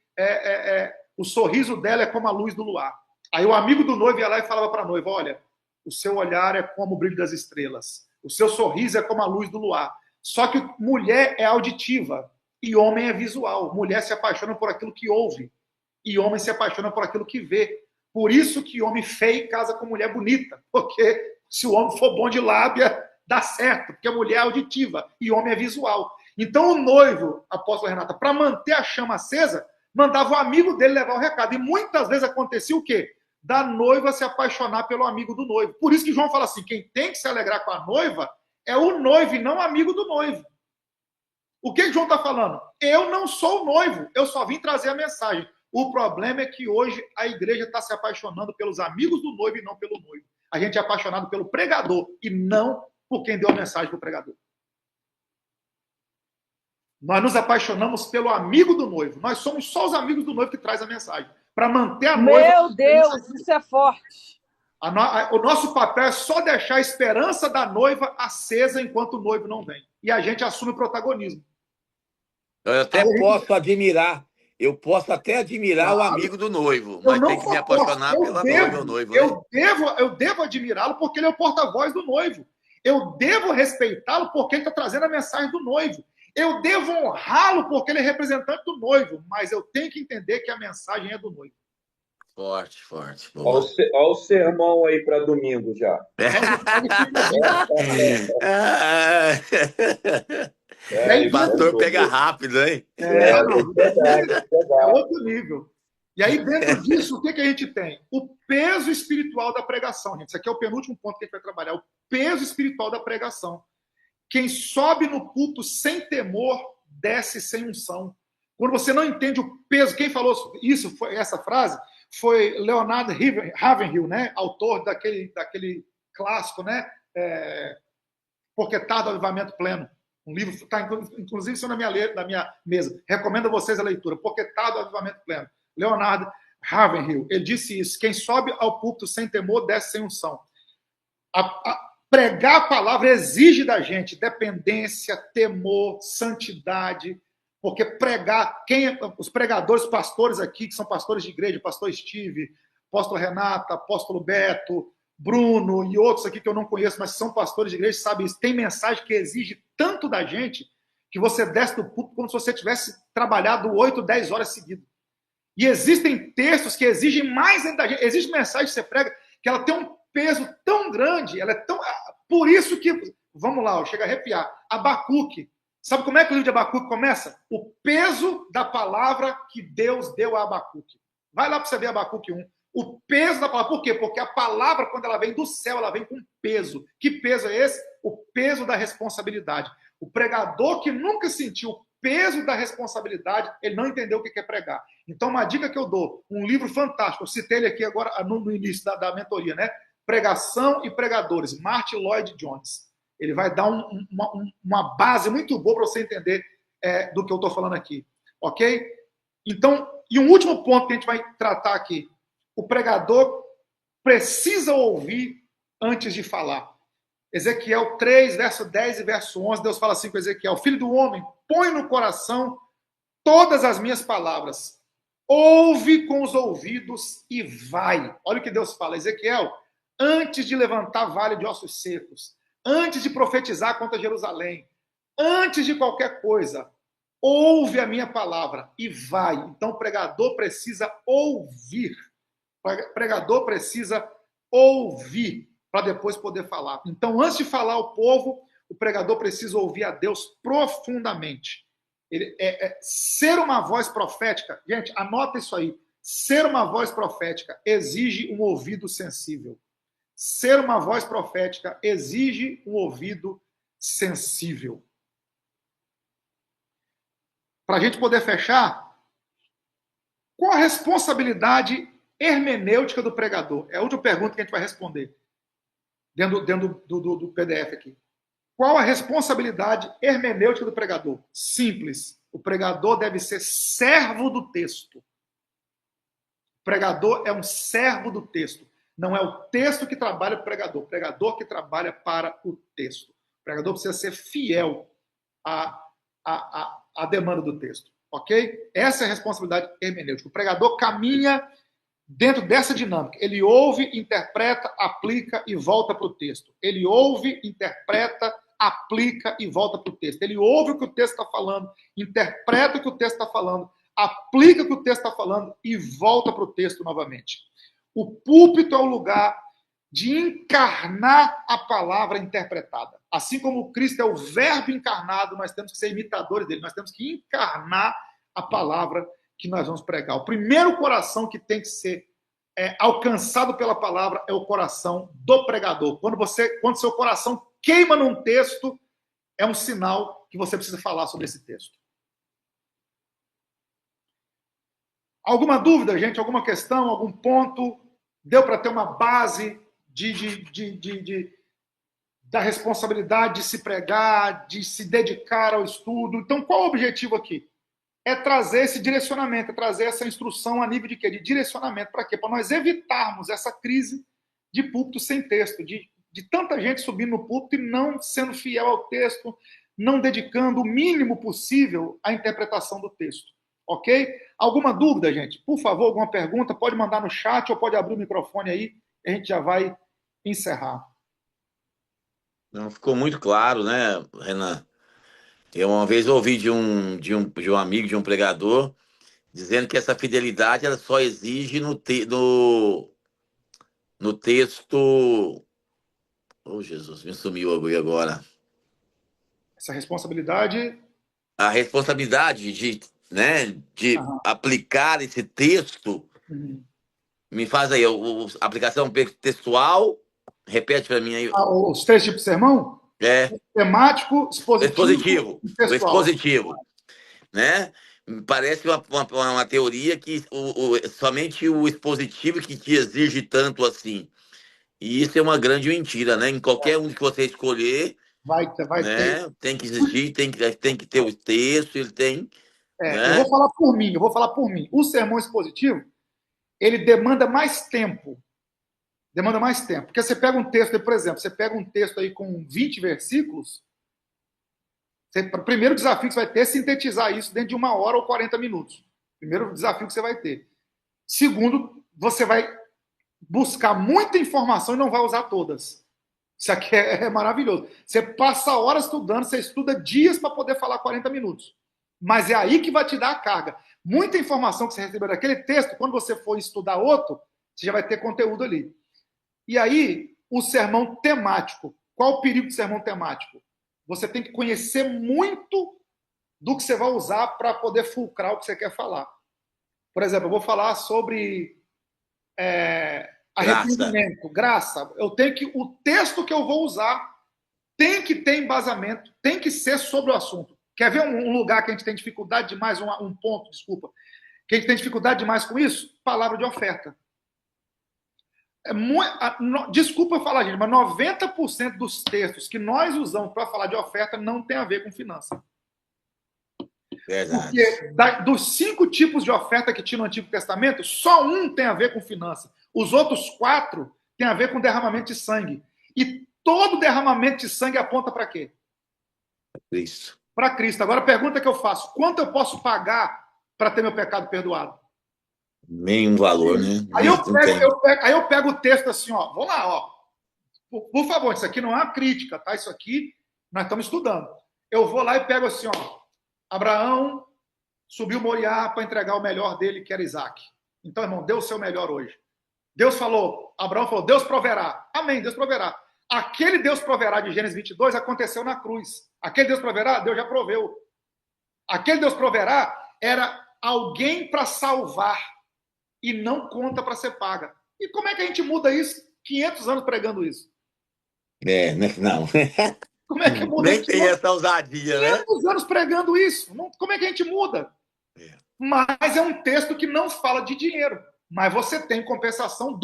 A: o sorriso dela é como a luz do luar. Aí o amigo do noivo ia lá e falava para a noiva, olha, o seu olhar é como o brilho das estrelas. O seu sorriso é como a luz do luar. Só que mulher é auditiva. E homem é visual. Mulher se apaixona por aquilo que ouve. E homem se apaixona por aquilo que vê. Por isso que homem feio casa com mulher bonita. Porque se o homem for bom de lábia, dá certo. Porque a mulher é auditiva e homem é visual. Então o noivo, apóstolo Renata, para manter a chama acesa, mandava o amigo dele levar o recado. E muitas vezes acontecia o quê? Da noiva se apaixonar pelo amigo do noivo. Por isso que João fala assim, quem tem que se alegrar com a noiva é o noivo e não o amigo do noivo. O que João está falando? Eu não sou o noivo, eu só vim trazer a mensagem. O problema é que hoje a igreja está se apaixonando pelos amigos do noivo e não pelo noivo. A gente é apaixonado pelo pregador e não por quem deu a mensagem para o pregador. Nós nos apaixonamos pelo amigo do noivo. Nós somos só os amigos do noivo que traz a mensagem. Para manter a noiva...
D: Meu Deus, isso é forte.
A: O nosso papel é só deixar a esperança da noiva acesa enquanto o noivo não vem. E a gente assume o protagonismo.
C: Eu até posso admirar Eu posso até admirar o amigo do noivo, mas tem que me apaixonar pela noiva ou noivo.
A: Eu devo admirá-lo porque ele é o porta-voz do noivo. Eu devo respeitá-lo porque ele está trazendo a mensagem do noivo. Eu devo honrá-lo porque ele é representante do noivo, mas eu tenho que entender que a mensagem é do noivo.
C: Forte, forte.
F: Olha o sermão aí para domingo já.
C: O pastor pega rápido, hein?
A: É outro nível. E aí, dentro disso, o que a gente tem? O peso espiritual da pregação, gente. Isso aqui é o penúltimo ponto que a gente vai trabalhar. O peso espiritual da pregação. Quem sobe no púlpito sem temor, desce sem unção. Quando você não entende o peso, quem falou isso, essa frase, foi Leonard Ravenhill, né? Autor daquele clássico, né? Porquetá do Avivamento Pleno. Um livro está, inclusive, na minha mesa. Recomendo a vocês a leitura. Porquetá do Avivamento Pleno. Leonard Ravenhill. Ele disse isso. Quem sobe ao púlpito sem temor, desce sem unção. Pregar a palavra exige da gente dependência, temor, santidade, porque pregar, os pregadores, pastores aqui, que são pastores de igreja, pastor Steve, apóstolo Renata, apóstolo Beto, Bruno e outros aqui que eu não conheço, mas são pastores de igreja, sabem isso. Tem mensagem que exige tanto da gente que você desce do púlpito como se você tivesse trabalhado 8, 10 horas seguidas. E existem textos que exigem mais ainda da gente. Existe mensagem que você prega que ela tem um peso tão grande, ela é tão... Por isso que, vamos lá, chega a arrepiar, Abacuque. Sabe como é que o livro de Abacuque começa? O peso da palavra que Deus deu a Abacuque. Vai lá para você ver Abacuque 1. O peso da palavra. Por quê? Porque a palavra, quando ela vem do céu, ela vem com peso. Que peso é esse? O peso da responsabilidade. O pregador que nunca sentiu o peso da responsabilidade, ele não entendeu o que é pregar. Então, uma dica que eu dou, um livro fantástico, eu citei ele aqui agora no início da mentoria, né? Pregação e Pregadores, Martyn Lloyd-Jones. Ele vai dar uma base muito boa para você entender do que eu estou falando aqui. Ok? Então, e um último ponto que a gente vai tratar aqui. O pregador precisa ouvir antes de falar. Ezequiel 3, verso 10 e verso 11, Deus fala assim com Ezequiel: Filho do homem, põe no coração todas as minhas palavras. Ouve com os ouvidos e vai. Olha o que Deus fala. Ezequiel, antes de levantar vale de ossos secos, antes de profetizar contra Jerusalém, antes de qualquer coisa, ouve a minha palavra e vai. Então o pregador precisa ouvir. O pregador precisa ouvir para depois poder falar. Então, antes de falar ao povo, o pregador precisa ouvir a Deus profundamente. Ser uma voz profética, gente, anota isso aí. Ser uma voz profética exige um ouvido sensível. Ser uma voz profética exige um ouvido sensível. Para a gente poder fechar, qual a responsabilidade hermenêutica do pregador? É a última pergunta que a gente vai responder dentro do PDF aqui. Qual a responsabilidade hermenêutica do pregador? Simples. O pregador deve ser servo do texto. O pregador é um servo do texto. Não é o texto que trabalha para o pregador que trabalha para o texto. O pregador precisa ser fiel à demanda do texto. Ok? Essa é a responsabilidade hermenêutica. O pregador caminha dentro dessa dinâmica. Ele ouve, interpreta, aplica e volta para o texto. Ele ouve, interpreta, aplica e volta para o texto. Ele ouve o que o texto está falando, interpreta o que o texto está falando, aplica o que o texto está falando e volta para o texto novamente. O púlpito é o lugar de encarnar a palavra interpretada. Assim como Cristo é o verbo encarnado, nós temos que ser imitadores dele, nós temos que encarnar a palavra que nós vamos pregar. O primeiro coração que tem que ser alcançado pela palavra é o coração do pregador. Quando seu coração queima num texto, é um sinal que você precisa falar sobre esse texto. Alguma dúvida, gente? Alguma questão? Algum ponto? Deu para ter uma base da responsabilidade de se pregar, de se dedicar ao estudo? Então, qual o objetivo aqui? É trazer esse direcionamento, é trazer essa instrução a nível de quê? De direcionamento. Para quê? Para nós evitarmos essa crise de púlpito sem texto, de tanta gente subindo no púlpito e não sendo fiel ao texto, não dedicando o mínimo possível à interpretação do texto. Ok? Alguma dúvida, gente? Por favor, alguma pergunta? Pode mandar no chat ou pode abrir o microfone aí e a gente já vai encerrar.
C: Não ficou muito claro, né, Renan? Eu uma vez ouvi de um amigo, de um pregador, dizendo que essa fidelidade ela só exige no texto. Oh, Jesus, me sumiu agora.
A: Essa responsabilidade.
C: A responsabilidade de aplicar esse texto. Me faz aí, a aplicação textual. Repete para mim aí.
A: Os 3 tipos de sermão? Temático, expositivo e textual.
C: O expositivo. Né? Parece uma teoria que somente o expositivo que te exige tanto assim. E isso é uma grande mentira, né? Em qualquer um que você escolher,
A: vai
C: né?
A: ter.
C: Tem que exigir, tem que ter o texto, ele tem. Né?
A: Eu vou falar por mim. O sermão expositivo, ele demanda mais tempo. Porque você pega um texto, por exemplo, você pega um texto aí com 20 versículos, o primeiro desafio que você vai ter é sintetizar isso dentro de 1 hora ou 40 minutos. Primeiro desafio que você vai ter. Segundo, você vai buscar muita informação e não vai usar todas. Isso aqui é maravilhoso. Você passa horas estudando, você estuda dias para poder falar 40 minutos. Mas é aí que vai te dar a carga. Muita informação que você recebeu daquele texto, quando você for estudar outro, você já vai ter conteúdo ali. E aí, o sermão temático. Qual o perigo do sermão temático? Você tem que conhecer muito do que você vai usar para poder fulcrar o que você quer falar. Por exemplo, eu vou falar sobre arrependimento, graça. O texto que eu vou usar tem que ter embasamento, tem que ser sobre o assunto. Quer ver um lugar que a gente tem dificuldade demais, um ponto, desculpa, que a gente tem dificuldade demais com isso? Palavra de oferta. Desculpa falar, gente, mas 90% dos textos que nós usamos para falar de oferta não tem a ver com finança.
C: Verdade.
A: Porque dos 5 tipos de oferta que tinha no Antigo Testamento, só um tem a ver com finança. Os outros 4 têm a ver com derramamento de sangue. E todo derramamento de sangue aponta para quê?
C: Isso.
A: Para Cristo. Agora a pergunta que eu faço: quanto eu posso pagar para ter meu pecado perdoado?
C: Nenhum valor, né?
A: Aí eu pego o texto assim, ó. Vamos lá, ó. Por favor, isso aqui não é uma crítica, tá? Isso aqui nós estamos estudando. Eu vou lá e pego assim, ó. Abraão subiu Moriá para entregar o melhor dele, que era Isaac. Então, irmão, dê o seu melhor hoje. Abraão falou, Deus proverá. Amém, Deus proverá. Aquele Deus proverá de Gênesis 22 aconteceu na cruz. Aquele Deus proverá, Deus já proveu. Aquele Deus proverá era alguém para salvar e não conta para ser paga. E como é que a gente muda isso? 500 anos pregando isso.
C: Não.
A: Como é que muda?
C: Nem tem essa ousadia,
A: 500 anos pregando isso. Como é que a gente muda? Mas é um texto que não fala de dinheiro. Mas você tem, em compensação,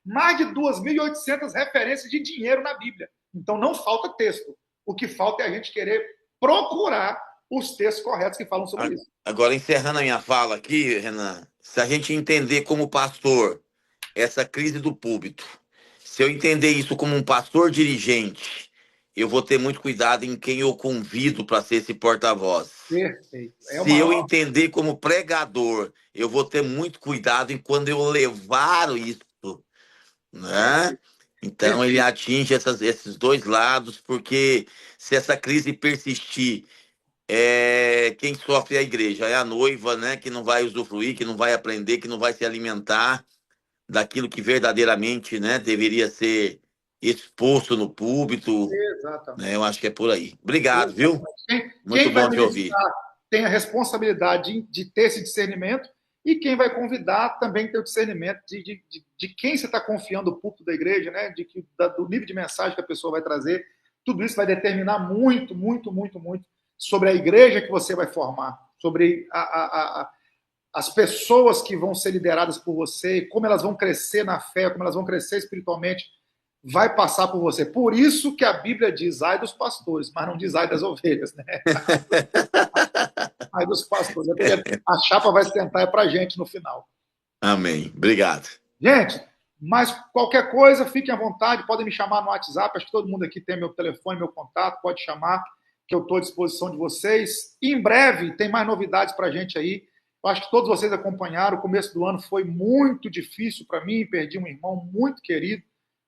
A: mais de 2.800 referências de dinheiro na Bíblia. Então não falta texto. O que falta é a gente querer procurar os textos corretos que falam sobre isso.
C: Agora, encerrando a minha fala aqui, Renan, se a gente entender como pastor essa crise do púlpito, se eu entender isso como um pastor dirigente, eu vou ter muito cuidado em quem eu convido para ser esse porta-voz.
A: Perfeito.
C: Se eu entender como pregador, eu vou ter muito cuidado em quando eu levar isso, né? Então, ele atinge esses dois lados, porque se essa crise persistir, quem sofre é a igreja, é a noiva, né? Que não vai usufruir, que não vai aprender, que não vai se alimentar daquilo que verdadeiramente, né, deveria ser exposto no púlpito.
A: Exatamente.
C: Né? Eu acho que é por aí. Obrigado, viu? Muito bom te ouvir.
A: Tem a responsabilidade de ter esse discernimento, e quem vai convidar também tem o discernimento de quem você está confiando o púlpito da igreja, né? Do nível de mensagem que a pessoa vai trazer. Tudo isso vai determinar muito, muito, muito, muito sobre a igreja que você vai formar, sobre as pessoas que vão ser lideradas por você, como elas vão crescer na fé, como elas vão crescer espiritualmente, vai passar por você. Por isso que a Bíblia diz ai dos pastores, mas não diz ai das ovelhas, né? Ai dos pastores, porque a chapa vai sentar para a gente no final.
C: Amém. Obrigado.
A: Gente, mas qualquer coisa, fiquem à vontade, podem me chamar no WhatsApp, acho que todo mundo aqui tem meu telefone, meu contato, pode chamar, que eu estou à disposição de vocês. E em breve tem mais novidades para a gente aí. Eu acho que todos vocês acompanharam. O começo do ano foi muito difícil para mim. Perdi um irmão muito querido,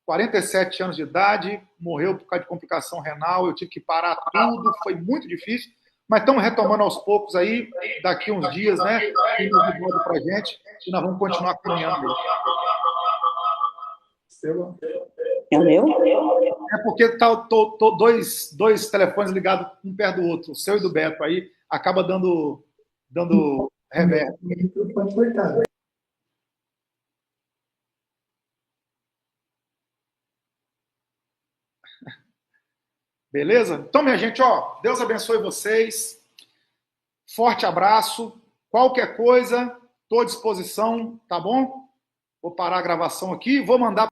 A: 47 anos de idade, morreu por causa de complicação renal. Eu tive que parar tudo, foi muito difícil. Mas estamos retomando aos poucos aí, daqui uns dias, né? Tem novidade para a gente e nós vamos continuar caminhando.
G: É o meu?
A: É porque tô dois telefones ligados um perto do outro, o seu e do Beto, aí acaba dando reverb. Beleza? Então, minha gente, ó, Deus abençoe vocês. Forte abraço. Qualquer coisa, estou à disposição, tá bom? Vou parar a gravação aqui, vou mandar